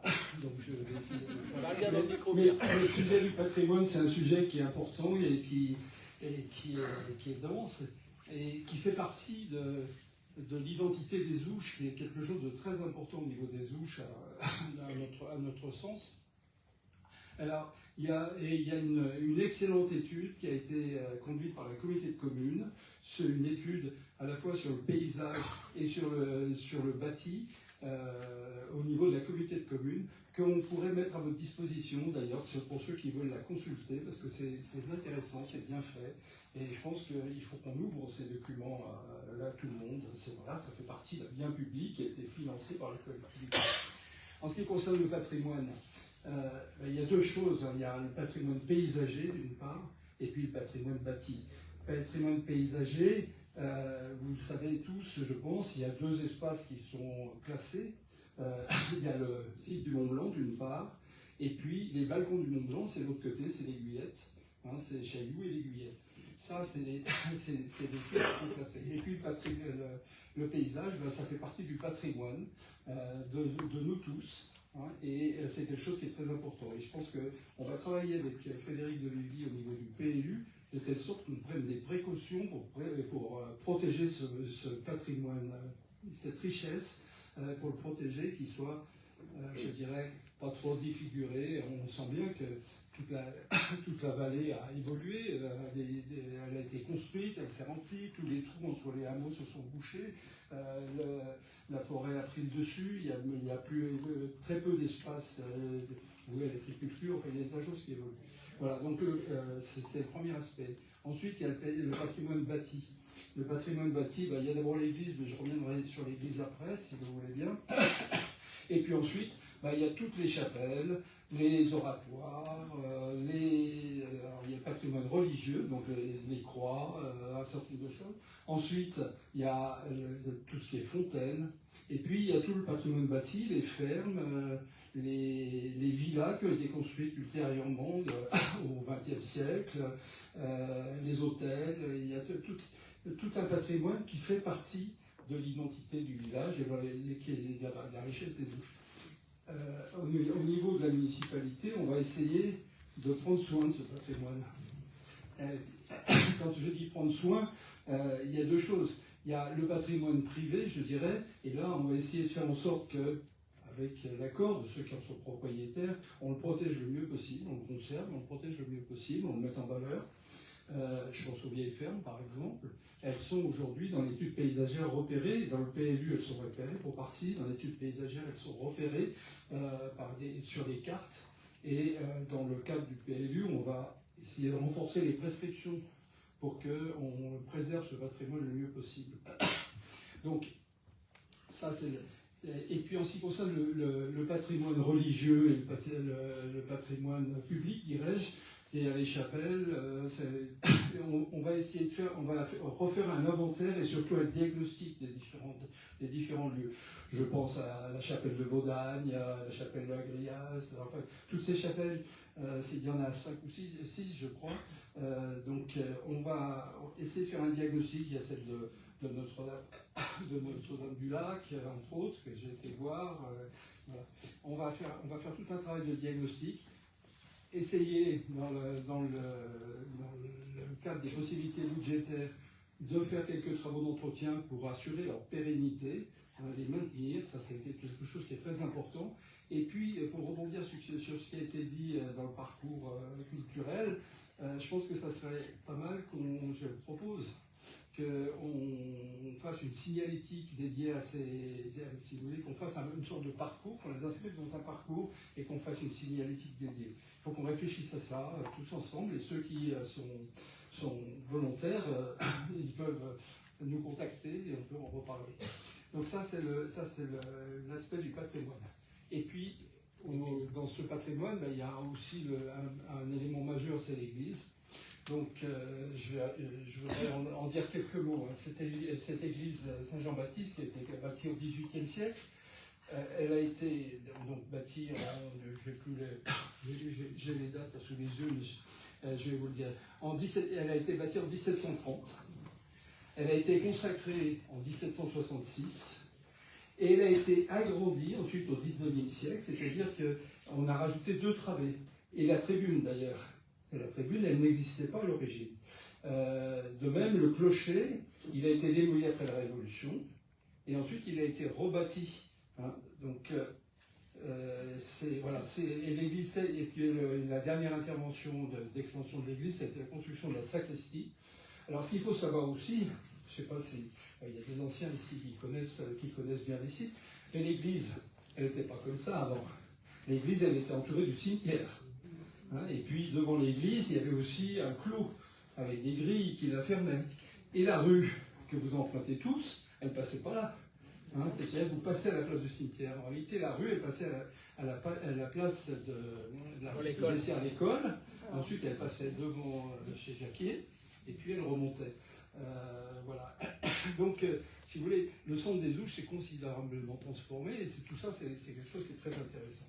donc je vais essayer de... Mais le sujet du patrimoine, c'est un sujet qui est important et qui est dense et qui fait partie de l'identité des Ouches, qui est quelque chose de très important au niveau des Ouches à notre sens. Alors, il y a une excellente étude qui a été conduite par la communauté de communes. C'est une étude à la fois sur le paysage et sur le bâti au niveau de la communauté de communes, qu'on pourrait mettre à votre disposition d'ailleurs pour ceux qui veulent la consulter, parce que c'est intéressant, c'est bien fait. Et je pense qu'il faut qu'on ouvre ces documents à tout le monde. C'est vrai, ça fait partie d'un bien public qui a été financé par la collectivité. En ce qui concerne le patrimoine, il y a deux choses. Il y a le patrimoine paysager d'une part, et puis le patrimoine bâti. Le patrimoine paysager, vous le savez tous, je pense, il y a deux espaces qui sont classés. Il y a le site du Mont Blanc d'une part, et puis les balcons du Mont Blanc, c'est l'autre côté, c'est les Guyettes, hein, c'est Chailloux et les Guyettes. Ça, c'est des sites qui sont classés. Et puis le paysage, ça fait partie du patrimoine de nous tous. Hein, et c'est quelque chose qui est très important. Et je pense qu'on va travailler avec Frédéric Delévy au niveau du PLU, de telle sorte qu'on prenne des précautions pour protéger ce patrimoine, cette richesse, pour le protéger, qu'il soit, je dirais, pas trop défiguré. On sent bien que toute la vallée a évolué, elle a été construite, elle s'est remplie, tous les trous entre les hameaux se sont bouchés, la forêt a pris le dessus, il y a plus, très peu d'espace où il y a l'agriculture, enfin, il y a des choses qui évoluent. Voilà, donc c'est le premier aspect. Ensuite, il y a le patrimoine bâti. Le patrimoine bâti, il y a d'abord l'église, mais je reviendrai sur l'église après, si vous voulez bien. Et puis ensuite, il y a toutes les chapelles, les oratoires, il y a le patrimoine religieux, donc les croix, un certain nombre de choses. Ensuite, il y a tout ce qui est fontaine. Et puis, il y a tout le patrimoine bâti, les fermes, les villas qui ont été construites ultérieurement au XXe siècle, les hôtels. Il y a tout un patrimoine qui fait partie de l'identité du village et qui est de la richesse des Ouches. Au niveau de la municipalité, on va essayer de prendre soin de ce patrimoine. Quand je dis prendre soin, il y a deux choses. Il y a le patrimoine privé, je dirais, et là, on va essayer de faire en sorte que, avec l'accord de ceux qui en sont propriétaires, on le protège le mieux possible, on le conserve, on le protège le mieux possible, on le met en valeur. Je pense aux vieilles fermes, par exemple. Elles sont aujourd'hui dans l'étude paysagère repérées. Dans le PLU, elles sont repérées pour partie. Dans l'étude paysagère, elles sont repérées sur des cartes. Et dans le cadre du PLU, on va essayer de renforcer les prescriptions pour qu'on préserve ce patrimoine le mieux possible. Donc, ça, c'est... Et puis, en ce qui concerne le patrimoine religieux et le patrimoine public, dirais-je, c'est les chapelles. On va essayer de refaire un inventaire et surtout un diagnostic des différents lieux. Je pense à la chapelle de Vaudagne, à la chapelle de la Griasse, enfin, toutes ces chapelles, il y en a 5 ou 6 je crois. Donc, on va essayer de faire un diagnostic. Il y a celle de Notre-Dame du Lac, entre autres, que j'ai été voir. Voilà. On va faire tout un travail de diagnostic, essayer, dans le cadre des possibilités budgétaires, de faire quelques travaux d'entretien pour assurer leur pérennité, les maintenir. Ça, c'est quelque chose qui est très important. Et puis, pour rebondir sur ce qui a été dit dans le parcours culturel, je pense que ça serait pas mal je propose qu'on fasse une signalétique dédiée à si vous voulez, qu'on fasse une sorte de parcours, qu'on les inscrive dans un parcours et qu'on fasse une signalétique dédiée. Il faut qu'on réfléchisse à ça tous ensemble, et ceux qui sont volontaires, ils peuvent nous contacter et on peut en reparler. Donc ça, c'est l'aspect du patrimoine. Et puis, dans ce patrimoine, il y a aussi un élément majeur, c'est l'Église. Donc, je voudrais en dire quelques mots. Cette église Saint-Jean-Baptiste, qui a été bâtie au XVIIIe siècle, elle a été donc bâtie, j'ai les dates sous les yeux, mais je vais vous le dire. Elle a été bâtie en 1730. Elle a été consacrée en 1766. Et elle a été agrandie ensuite au XIXe siècle, c'est-à-dire qu'on a rajouté 2 travées. Et la tribune, d'ailleurs. La tribune, elle n'existait pas à l'origine. De même, le clocher, il a été démoli après la Révolution, et ensuite il a été rebâti. Donc, et l'église, et puis la dernière intervention d'extension de l'église, c'était la construction de la sacristie. Alors, s'il faut savoir aussi, je ne sais pas si il y a des anciens ici qui connaissent bien les sites, mais l'église, elle n'était pas comme ça avant. L'église, elle était entourée du cimetière. Et puis, devant l'église, il y avait aussi un clos avec des grilles qui la fermaient. Et la rue que vous empruntez tous, elle ne passait pas là. C'est-à-dire que vous passez à la place du cimetière. En réalité, la rue, elle passait à la place de l'école. À l'école. Ensuite, elle passait devant chez Jacquier, et puis elle remontait. Voilà. Donc, si vous voulez, le centre des Ouches s'est considérablement transformé, et tout ça, c'est quelque chose qui est très intéressant.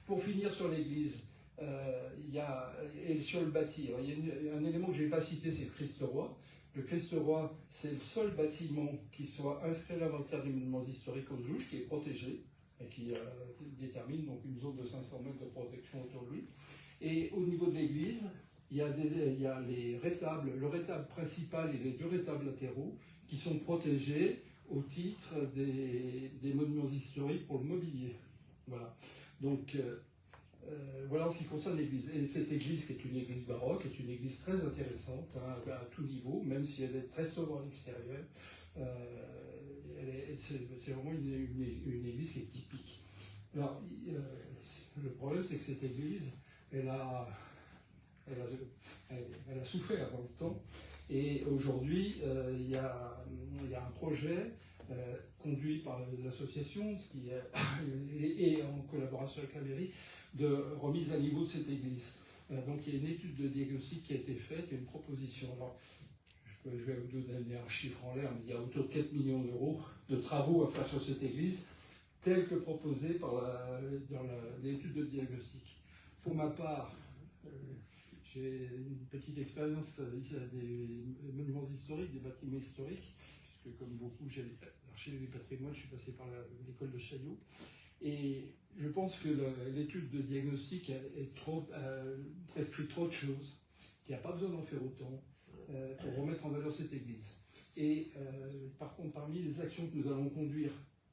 Pour finir sur l'église, et sur le bâti, il y a un élément que je n'ai pas cité, c'est le Christ-Roi. Le Christ-Roi, c'est le seul bâtiment qui soit inscrit à l'inventaire des monuments historiques aux Ouches, qui est protégé, et qui détermine donc une zone de 500 mètres de protection autour de lui. Et au niveau de l'église, il y a les rétables, le rétable principal et les 2 rétables latéraux qui sont protégés au titre des monuments historiques pour le mobilier. Voilà. Donc, voilà en ce qui concerne l'église. Et cette église, qui est une église baroque, est une église très intéressante, à tout niveau, même si elle est très sobre à l'extérieur. C'est vraiment une église qui est typique. Alors, le problème, c'est que cette église, elle a souffert dans le temps. Et aujourd'hui, il y a un projet conduit par l'association et en collaboration avec la mairie, de remise à niveau de cette église. Donc il y a une étude de diagnostic qui a été faite, il y a une proposition. Alors, je vais vous donner un chiffre en l'air, mais il y a autour de 4 millions d'euros de travaux à faire sur cette église, telle que proposée dans l'étude de diagnostic. Pour ma part, j'ai une petite expérience des monuments historiques, des bâtiments historiques, puisque comme beaucoup, j'ai l'archive du patrimoine, je suis passé par l'école de Chaillot. Et je pense que l'étude de diagnostic prescrit trop de choses, qu'il n'y a pas besoin d'en faire autant pour remettre en valeur cette église. Et par contre, parmi les actions que nous allons conduire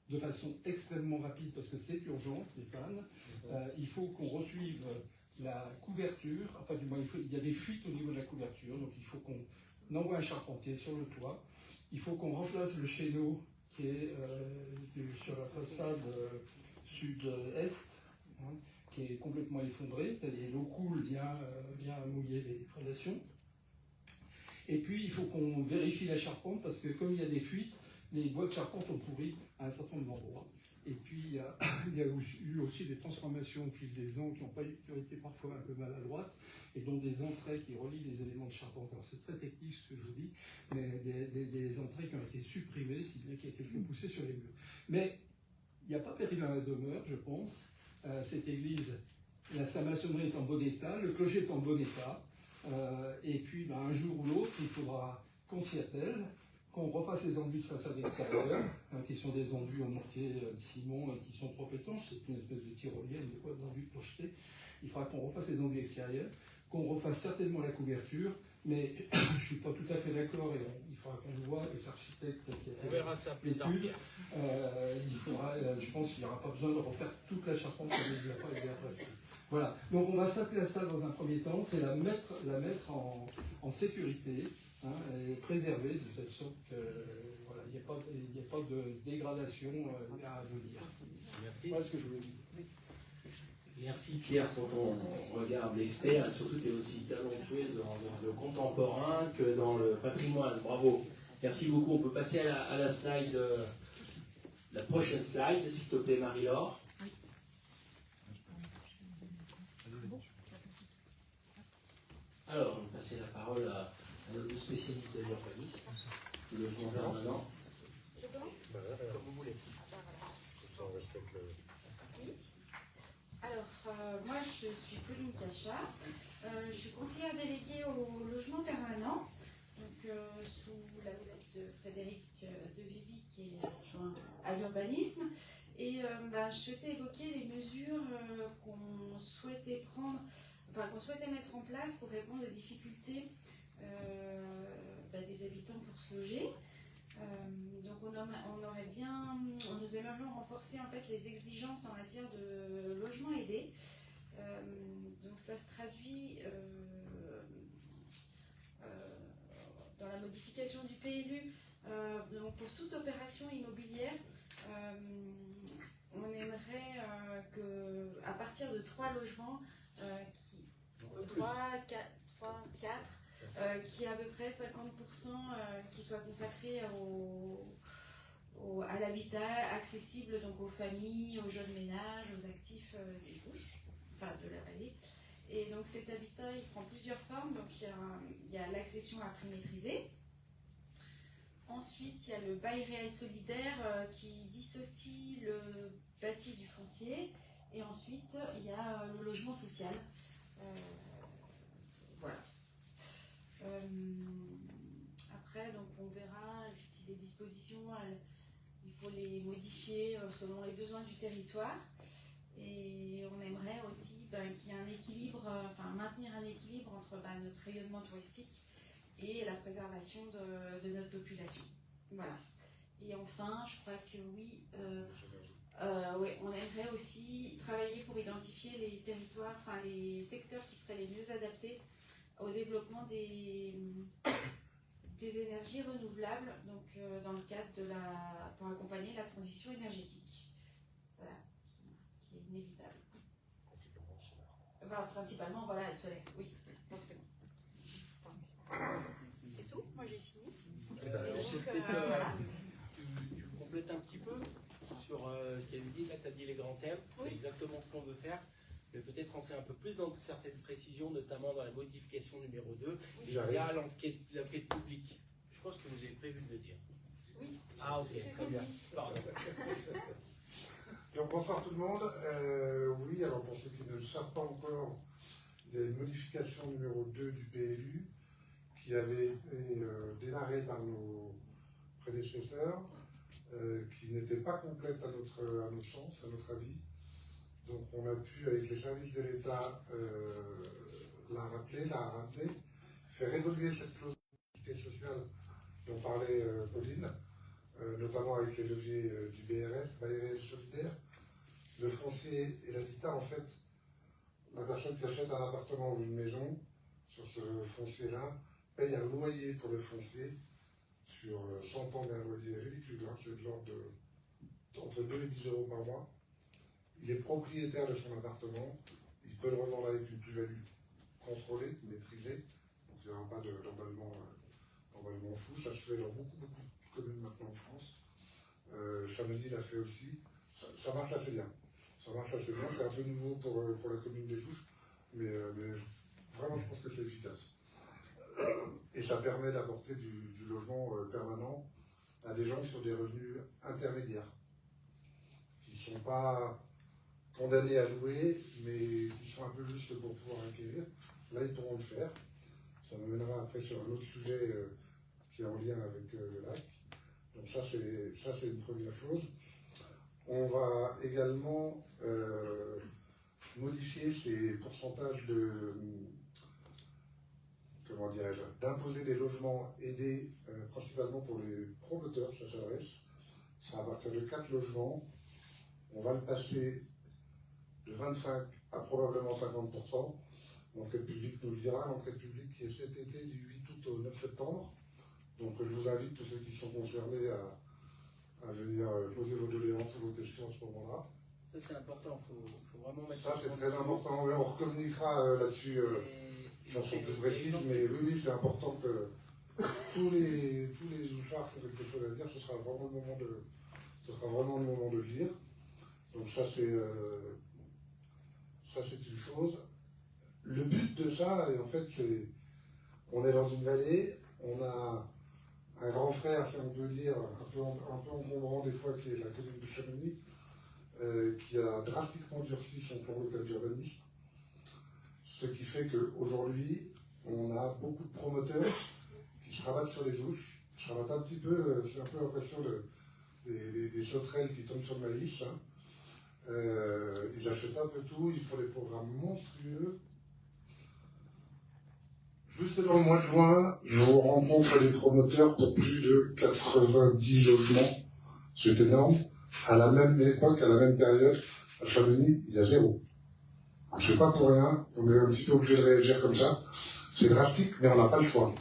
de façon extrêmement rapide, parce que c'est urgent, Stéphane, il faut qu'on resuive la couverture, enfin du moins il y a des fuites au niveau de la couverture, donc il faut qu'on envoie un charpentier sur le toit, il faut qu'on remplace le chéneau qui est sur la façade sud-est, hein, qui est complètement effondré, et l'eau coule, vient mouiller les fondations. Et puis il faut qu'on vérifie la charpente, parce que comme il y a des fuites, les bois de charpente ont pourri à un certain nombre d'endroits. Et puis il y a eu aussi des transformations au fil des ans qui ont été parfois un peu maladroites, et dont des entrées qui relient les éléments de charpente. Alors c'est très technique ce que je vous dis, mais des entrées qui ont été supprimées, si bien qu'il y a quelques poussées sur les murs. Mais il n'y a pas péril dans la demeure, je pense. Cette église, sa maçonnerie est en bon état, le clocher est en bon état, et puis un jour ou l'autre, il faudra qu'on s'y attelle, qu'on refasse les enduits de façade extérieure, qui sont des enduits en mortier de ciment et qui sont trop étanches, c'est une espèce de tyrolienne d'enduits projetés. Il faudra qu'on refasse les enduits extérieurs, qu'on refasse certainement la couverture, mais je ne suis pas tout à fait d'accord, et il faudra qu'on le voit avec l'architecte qui a fait l'étude. Il faudra, je pense qu'il n'y aura pas besoin de refaire toute la charpente comme il y a passé. Voilà, donc on va s'appeler à ça dans un premier temps, c'est la mettre en sécurité, hein, et préserver de cette sorte que voilà, il n'y ait pas de dégradation à venir. Merci. Voilà ce que je voulais dire. Merci Pierre pour ton regard d'expert, surtout tu es aussi talentueux dans le contemporain que dans le patrimoine. Bravo. Merci beaucoup. On peut passer à la slide, la prochaine slide, s'il te plaît Marie-Laure. Alors, on va passer la parole à notre spécialiste de l'urbanisme, du logement permanent. Je commence ? Comme vous voulez. Ça, on respecte le... Oui. Alors, moi, je suis Pauline Cachat. Je suis conseillère déléguée au logement permanent, donc sous la houlette de Frédéric de Vivi, qui est adjoint à l'urbanisme. Et je souhaitais évoquer les mesures qu'on souhaitait prendre, qu'on souhaitait mettre en place pour répondre aux difficultés des habitants pour se loger. Donc nous aimerions renforcer en fait les exigences en matière de logement aidé. Donc ça se traduit dans la modification du PLU. Donc pour toute opération immobilière, on aimerait qu'à partir de 3 logements, 4, qui est à peu près 50% qui soit consacré à l'habitat accessible donc aux familles, aux jeunes ménages, aux actifs des Bouches, de la vallée. Et donc cet habitat, il prend plusieurs formes. Donc il y a l'accession à prix maîtrisé. Ensuite, il y a le bail réel solidaire qui dissocie le bâti du foncier. Et ensuite, il y a le logement social. Voilà. Après, donc, on verra si les dispositions, il faut les modifier selon les besoins du territoire. Et on aimerait aussi qu'il y ait un équilibre, maintenir un équilibre entre notre rayonnement touristique et la préservation de notre population. Voilà. Et enfin, je crois que oui, on aimerait aussi travailler pour identifier les territoires, les secteurs qui seraient les mieux adaptés au développement des énergies renouvelables, donc dans le cadre pour accompagner la transition énergétique, voilà, qui est inévitable. Principalement, voilà, le solaire, oui, forcément. C'est tout, moi j'ai fini. Et donc, Tu complète un petit peu sur ce qu'il avait dit. Là, tu as dit les grands thèmes, c'est exactement ce qu'on veut faire. Mais peut-être rentrer un peu plus dans certaines précisions, notamment dans la modification numéro 2, et là, l'enquête publique. Je pense que vous avez prévu de le dire. Oui. Ah, ok, très bien. Pardon. Donc bonsoir tout le monde. Oui, alors pour ceux qui ne le savent pas encore, il y a une modification numéro 2 du PLU qui avait été démarrée par nos prédécesseurs, qui n'était pas complète à notre sens, à notre avis. Donc on a pu, avec les services de l'État, la ramener, faire évoluer cette clause de sécurité sociale dont parlait Pauline, notamment avec les leviers du BRS, bail réel solidaire, le foncier et l'habitat. En fait, la personne qui achète un appartement ou une maison sur ce foncier-là paye un loyer pour le foncier sur 100 ans, mais un loyer ridicule, hein, c'est de l'ordre de entre 2 et 10 euros par mois. Il est propriétaire de son appartement, il peut le revendre avec une plus-value contrôlée, maîtrisée, donc il n'y aura pas d'emballement fou. Ça se fait dans beaucoup de communes maintenant en France. Chamonix l'a fait aussi. Ça marche assez bien. Ça marche assez bien, c'est un peu nouveau pour la commune des Touches, mais vraiment je pense que c'est efficace. Et ça permet d'apporter du logement permanent à des gens sur des revenus intermédiaires, qui ne sont pas condamnés à louer, mais qui sont un peu justes pour pouvoir acquérir. Là, ils pourront le faire. Ça m'amènera après sur un autre sujet qui est en lien avec le lac. Donc ça, c'est une première chose. On va également modifier ces pourcentages d'imposer des logements aidés, principalement pour les promoteurs, ça s'adresse. Ça sera à partir de 4 logements. On va le passer de 25 à probablement 50%. L'enquête publique nous le dira. L'enquête publique qui est cet été du 8 août au 9 septembre. Donc je vous invite, tous ceux qui sont concernés, à venir poser vos doléances et vos questions à ce moment-là. Ça c'est important, il faut vraiment mettre ça. Ça c'est très important. On recommuniquera là-dessus de façon plus précise, mais oui, c'est important que tous les ouchards qui ont quelque chose à dire, ce sera vraiment le moment de le dire. Donc ça c'est une chose. Le but de ça, en fait, c'est on est dans une vallée, on a un grand frère, si on peut dire, un peu encombrant des fois, qui est la commune de Chamonix, qui a drastiquement durci son plan local d'urbanisme. Ce qui fait qu'aujourd'hui, on a beaucoup de promoteurs qui se rabattent sur les ouches, qui se rabattent un petit peu, c'est un peu l'impression des sauterelles qui tombent sur le maïs. Hein. Ils achètent un peu tout, ils font des programmes monstrueux. Juste dans le mois de juin, je rencontre des promoteurs pour plus de 90 logements. C'est énorme. À la même époque, à la même période, à Chamonix, il y a 0. C'est pas pour rien, on est un petit peu obligé de réagir comme ça. C'est drastique, mais on n'a pas le choix.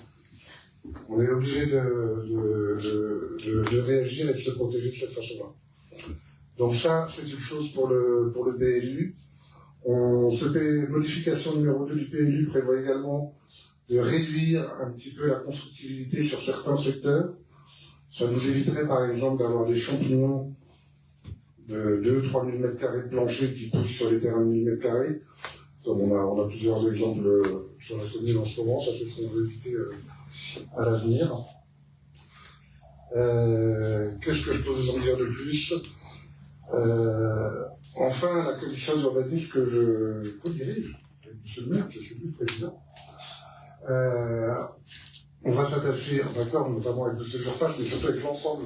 On est obligé de réagir et de se protéger de cette façon-là. Donc ça, c'est une chose pour le PLU. Cette modification numéro 2 du PLU prévoit également de réduire un petit peu la constructibilité sur certains secteurs. Ça nous éviterait par exemple d'avoir des champignons de 2-3 000 m² de plancher qui poussent sur les terrains de 1000 m². Comme on a plusieurs exemples sur la commune en ce moment, ça c'est ce qu'on veut éviter à l'avenir. Qu'est-ce que je peux vous en dire de plus? Enfin, la commission d'urbanisme que je co-dirige, monsieur le maire, je ne suis plus le président, on va s'attacher en accord, notamment avec le surface, mais surtout avec l'ensemble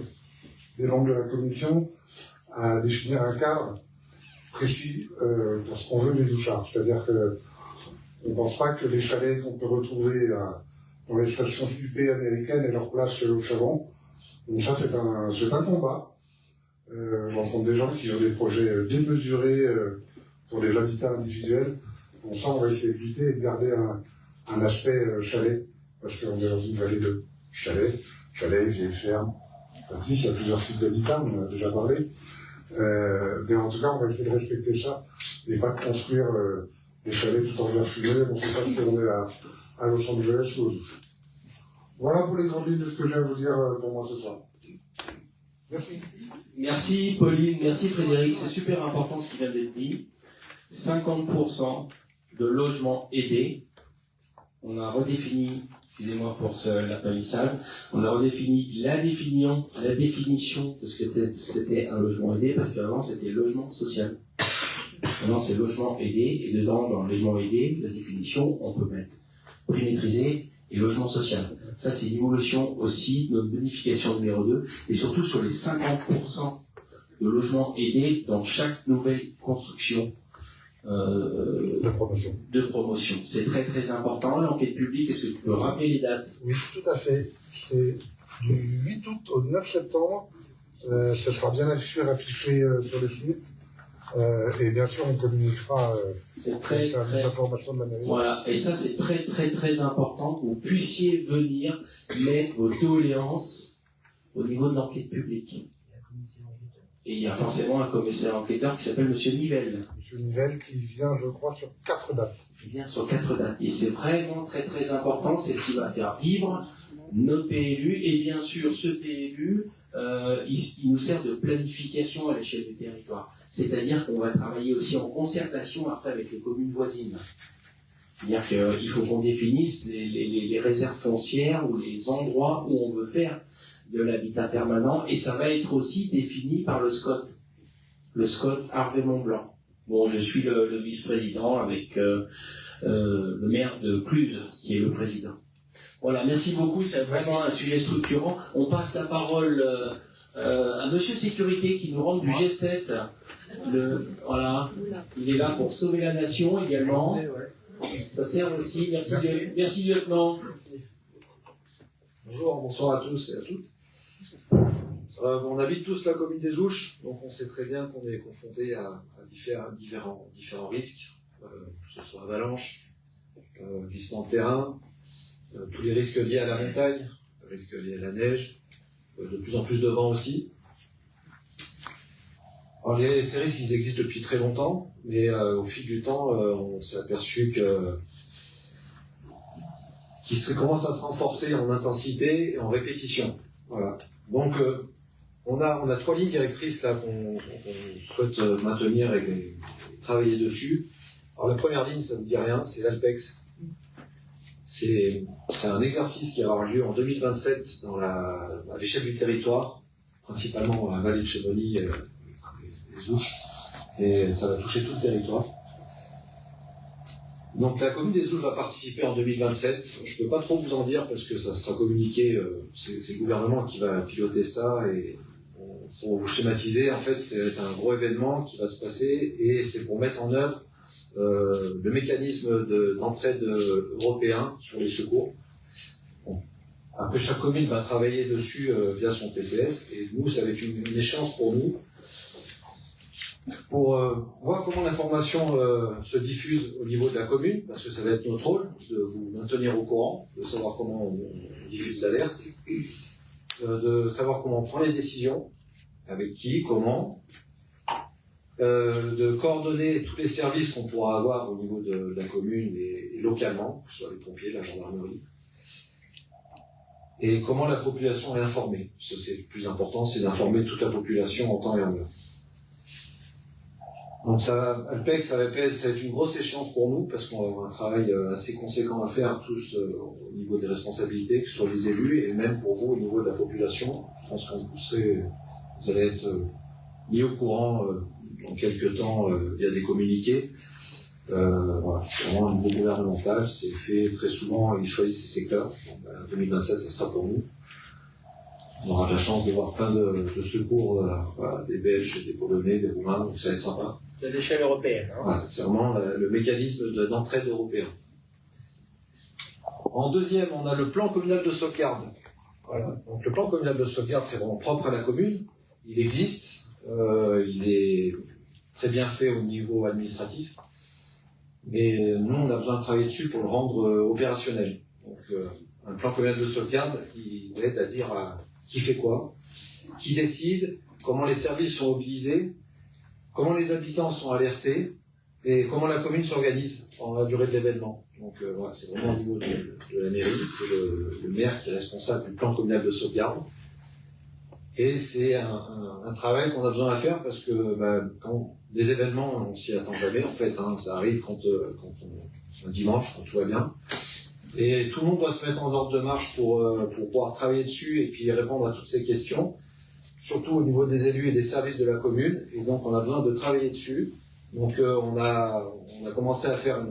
des membres de la commission, à définir un cadre précis pour ce qu'on veut des ouchards. C'est-à-dire qu'on ne pense pas que les chalets qu'on peut retrouver dans les stations UP américaines aient leur place au Chavant. Donc ça, c'est un combat. On rencontre des gens qui ont des projets démesurés pour l'habitat individuel. Donc ça, on va essayer de lutter et de garder un aspect chalet, parce qu'on est dans une vallée de chalets, vieilles fermes. Ici, il y a plusieurs types d'habitats, on en a déjà parlé. Mais en tout cas, on va essayer de respecter ça et pas de construire des chalets tout en verre fumé. On ne sait pas si on est à Los Angeles ou aux Douches. Voilà pour les grandes lignes de ce que j'ai à vous dire pour moi ce soir. Merci. Merci Pauline, merci Frédéric, c'est super important ce qui vient d'être dit. 50% de logements aidés, on a redéfini, excusez-moi pour la palissade, on a redéfini la définition de ce que c'était un logement aidé, parce qu'avant c'était logement social. Maintenant c'est logement aidé, et dedans, dans le logement aidé, la définition, on peut mettre prix maîtrisé et logement social. Ça c'est l'évolution aussi de notre bonification numéro 2, et surtout sur les 50% de logements aidés dans chaque nouvelle construction de promotion. C'est très très important. L'enquête publique, est-ce que tu peux rappeler les dates? Oui, tout à fait. C'est du 8 août au 9 septembre. Ce sera bien sûr affiché sur le site. Et bien sûr, on communiquera c'est très, les informations de la mairie. Voilà, et ça c'est très très très important que vous puissiez venir mettre vos doléances au niveau de l'enquête publique. Et il y a forcément un commissaire enquêteur qui s'appelle Monsieur Nivelle. Monsieur Nivelle qui vient, je crois, sur 4 dates. Il vient sur 4 dates. Et c'est vraiment très très important, c'est ce qui va faire vivre notre PLU. Et bien sûr, ce PLU, il nous sert de planification à l'échelle du territoire. C'est-à-dire qu'on va travailler aussi en concertation après avec les communes voisines. C'est-à-dire qu'il faut qu'on définisse les réserves foncières ou les endroits où on veut faire de l'habitat permanent, et ça va être aussi défini par le SCOT Harvey-Mont-Blanc. Bon, je suis le vice-président avec le maire de Cluse, qui est le président. Voilà, merci beaucoup, c'est vraiment un sujet structurant. On passe la parole à Monsieur Sécurité qui nous rentre du G7. Voilà, il est là pour sauver la nation également. Ça sert aussi, merci lieutenant. Bonjour, bonsoir à tous et à toutes. On habite tous la commune des Ouches, donc on sait très bien qu'on est confronté à différents risques, que ce soit avalanche, glissement de terrain, tous les risques liés à la montagne, les risques liés à la neige, de plus en plus de vent aussi. Alors ces risques, ils existent depuis très longtemps, mais au fil du temps, on s'est aperçu qu'ils commencent à se renforcer en intensité et en répétition. Voilà. Donc, on a 3 lignes directrices là qu'on souhaite maintenir et travailler dessus. Alors, la première ligne, ça ne vous dit rien, c'est l'ALPEX. C'est un exercice qui va avoir lieu en 2027 à l'échelle du territoire, principalement dans la vallée de Chamonix, les Ouches, et ça va toucher tout le territoire. Donc la commune des Ouches va participer en 2027. Je ne peux pas trop vous en dire parce que ça sera communiqué, c'est le gouvernement qui va piloter ça, et pour vous schématiser, en fait c'est un gros événement qui va se passer, et c'est pour mettre en œuvre le mécanisme d'entraide européen sur les secours. Bon. Après, chaque commune va travailler dessus via son PCS, et nous, ça va être une échéance pour nous, pour voir comment l'information se diffuse au niveau de la commune, parce que ça va être notre rôle de vous maintenir au courant, de savoir comment on diffuse l'alerte, de savoir comment on prend les décisions, avec qui, comment, de coordonner tous les services qu'on pourra avoir au niveau de la commune et localement, que ce soit les pompiers, la gendarmerie, et comment la population est informée. Ce c'est le plus important, c'est d'informer toute la population en temps et en heure. Donc Alpec, ça va être une grosse échéance pour nous, parce qu'on va avoir un travail assez conséquent à faire tous au niveau des responsabilités, que ce soit les élus, et même pour vous au niveau de la population. Je pense qu'on vous allez être mis au courant dans quelques temps via des communiqués. Voilà, c'est vraiment un niveau gouvernemental, c'est fait très souvent, ils choisissent ces secteurs. Donc, en 2027, ça sera pour nous. On aura la chance de voir plein de secours, voilà, des Belges, des Polonais, des Roumains, donc ça va être sympa. C'est à l'échelle européenne. Hein. Voilà, c'est vraiment le mécanisme d'entraide européen. En deuxième, on a le plan communal de sauvegarde. Voilà. Donc le plan communal de sauvegarde, c'est vraiment propre à la commune. Il existe, il est très bien fait au niveau administratif, mais nous, on a besoin de travailler dessus pour le rendre opérationnel. Donc un plan communal de sauvegarde, il aide à dire qui fait quoi, qui décide, comment les services sont mobilisés, comment les habitants sont alertés, et comment la commune s'organise pendant la durée de l'événement. Donc voilà, c'est vraiment au niveau de la mairie, c'est le maire qui est responsable du plan communal de sauvegarde. Et c'est un travail qu'on a besoin de faire parce que quand les événements, on s'y attend jamais en fait, hein, ça arrive quand un dimanche, quand tout va bien. Et tout le monde doit se mettre en ordre de marche pour pouvoir travailler dessus et puis répondre à toutes ces questions, surtout au niveau des élus et des services de la commune. Et donc on a besoin de travailler dessus. Donc on a commencé à faire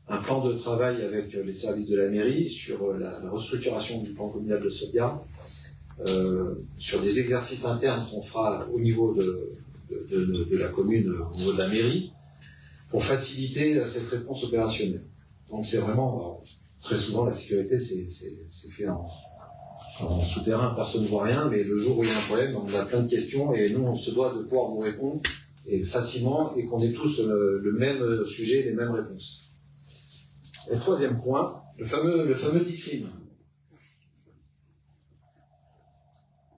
un plan de travail avec les services de la mairie sur la restructuration du plan communal de sauvegarde, sur des exercices internes qu'on fera au niveau de la commune, au niveau de la mairie, pour faciliter cette réponse opérationnelle. Donc c'est vraiment, très souvent la sécurité c'est fait en souterrain, personne ne voit rien, mais le jour où il y a un problème, on a plein de questions et nous on se doit de pouvoir vous répondre et facilement et qu'on ait tous le même sujet, les mêmes réponses. Et le troisième point, le fameux DICRIM.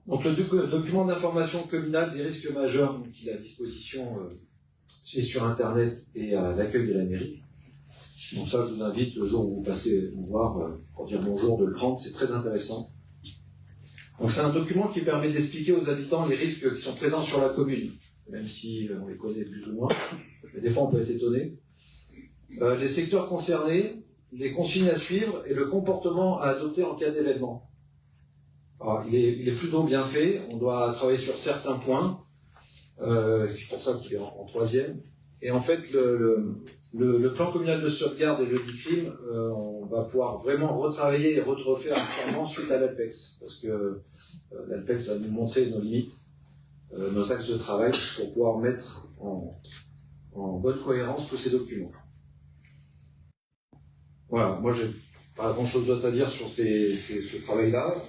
Donc le document d'information communale des risques majeurs qu'il a à disposition c'est sur internet et à l'accueil de la mairie. Donc ça je vous invite le jour où vous passez nous voir pour dire bonjour de le prendre, c'est très intéressant. Donc c'est un document qui permet d'expliquer aux habitants les risques qui sont présents sur la commune, même si on les connaît plus ou moins, mais des fois on peut être étonné. Les secteurs concernés, les consignes à suivre et le comportement à adopter en cas d'événement. Alors, il est plutôt bien fait, on doit travailler sur certains points, c'est pour ça qu'il est en troisième. Et en fait, le plan communal de sauvegarde et le DICRIM, on va pouvoir vraiment retravailler et refaire entièrement suite à l'ALPEX, parce que l'ALPEX va nous montrer nos limites, nos axes de travail, pour pouvoir mettre en bonne cohérence tous ces documents. Voilà, moi j'ai pas grand chose d'autre à dire sur ce travail-là.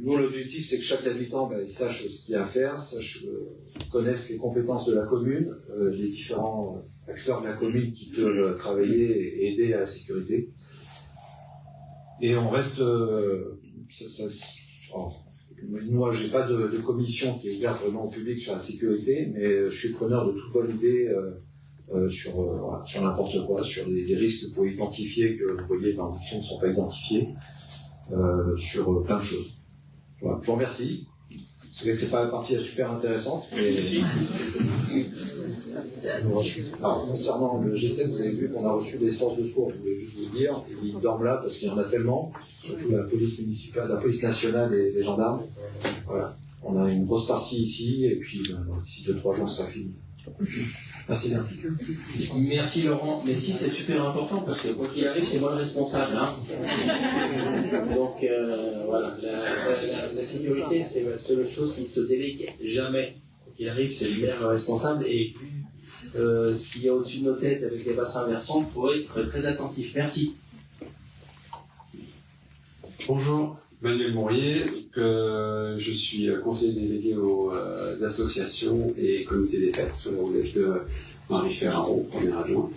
Nous, l'objectif, c'est que chaque habitant il sache ce qu'il y a à faire, connaisse les compétences de la commune, les différents acteurs de la commune qui peuvent travailler et aider à la sécurité. Et on reste... moi, j'ai pas de commission qui est ouverte vraiment au public sur la sécurité, mais je suis preneur de toute bonne idée sur n'importe quoi, sur des risques pour identifier que vous voyez dans les crimes ne sont pas identifiés, sur plein de choses. Voilà. Je vous remercie. C'est vrai que c'est pas la partie super intéressante, mais alors, concernant le G7, vous avez vu qu'on a reçu des forces de secours, je voulais juste vous dire, ils dorment là parce qu'il y en a tellement, surtout la police municipale, la police nationale et les gendarmes. Voilà. On a une grosse partie ici, et puis d'ici 2-3 jours, ça finit. Merci, merci. Merci Laurent. Mais si, c'est super important parce que quoi qu'il arrive, c'est moi le responsable. Hein. Donc voilà, la sécurité, c'est la seule chose qui ne se délègue jamais. Quoi qu'il arrive, c'est le maire responsable et ce qu'il y a au-dessus de nos têtes avec les bassins versants, pour être très attentif. Merci. Bonjour, Manuel Mourier, je suis conseiller délégué aux associations et comités des fêtes sous la houlette de Marie Ferraro, première adjointe.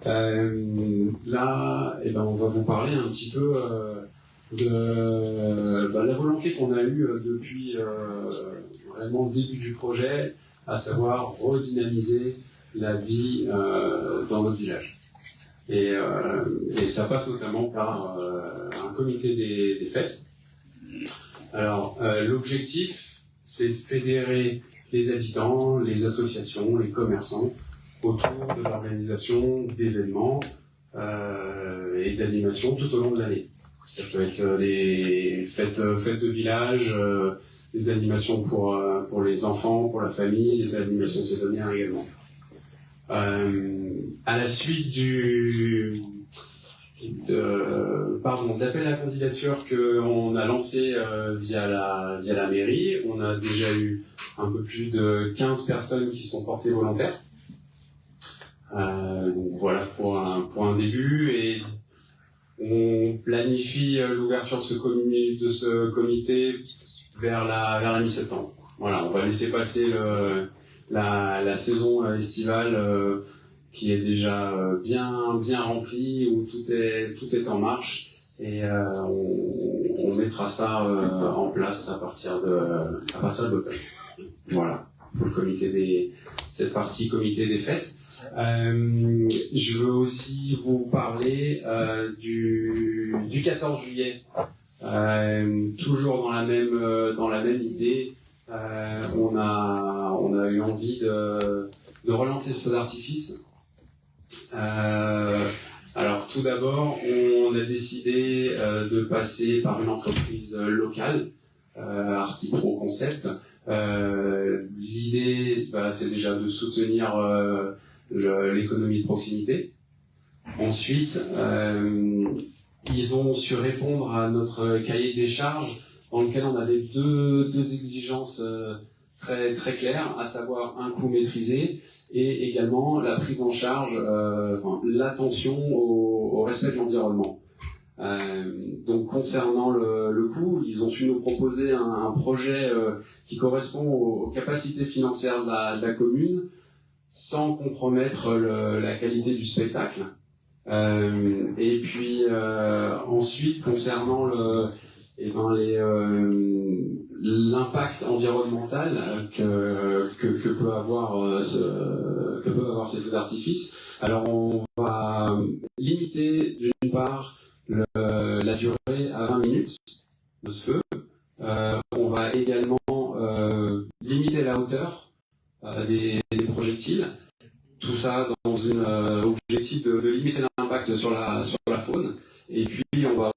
Là, on va vous parler un petit peu de la volonté qu'on a eue depuis vraiment le début du projet, à savoir redynamiser la vie dans notre village. Et ça passe notamment par un comité des fêtes. Alors, l'objectif, c'est de fédérer les habitants, les associations, les commerçants autour de l'organisation d'événements et d'animations tout au long de l'année. Ça peut être des fêtes de village, des animations pour les enfants, pour la famille, des animations saisonnières également. À la suite d'appel à candidature qu'on a lancé via la mairie, on a déjà eu un peu plus de 15 personnes qui sont portées volontaires. Donc voilà pour un début, et on planifie l'ouverture de ce comité vers la mi-septembre. Voilà, on va laisser passer la saison estivale qui est déjà bien remplie, où tout est en marche, et on mettra ça en place à partir de l'automne. Voilà pour cette partie comité des fêtes. Je veux aussi vous parler du 14 juillet Toujours dans la même idée, on a eu envie de relancer ce feu d'artifice. Alors tout d'abord, on a décidé de passer par une entreprise locale, Artipro Concept. L'idée, c'est déjà de soutenir l'économie de proximité. Ensuite, ils ont su répondre à notre cahier des charges dans lequel on avait deux exigences très, très claires, à savoir un coût maîtrisé et également la prise en charge, l'attention au respect de l'environnement. Donc concernant le coût, ils ont su nous proposer un projet qui correspond aux capacités financières de la commune sans compromettre la qualité du spectacle. Et puis ensuite concernant l'impact environnemental que peut avoir ces feux d'artifice. Alors on va limiter d'une part la durée à 20 minutes de ce feu. On va également limiter la hauteur des projectiles. Tout ça dans un objectif de limiter l'impact sur la faune. Et puis on va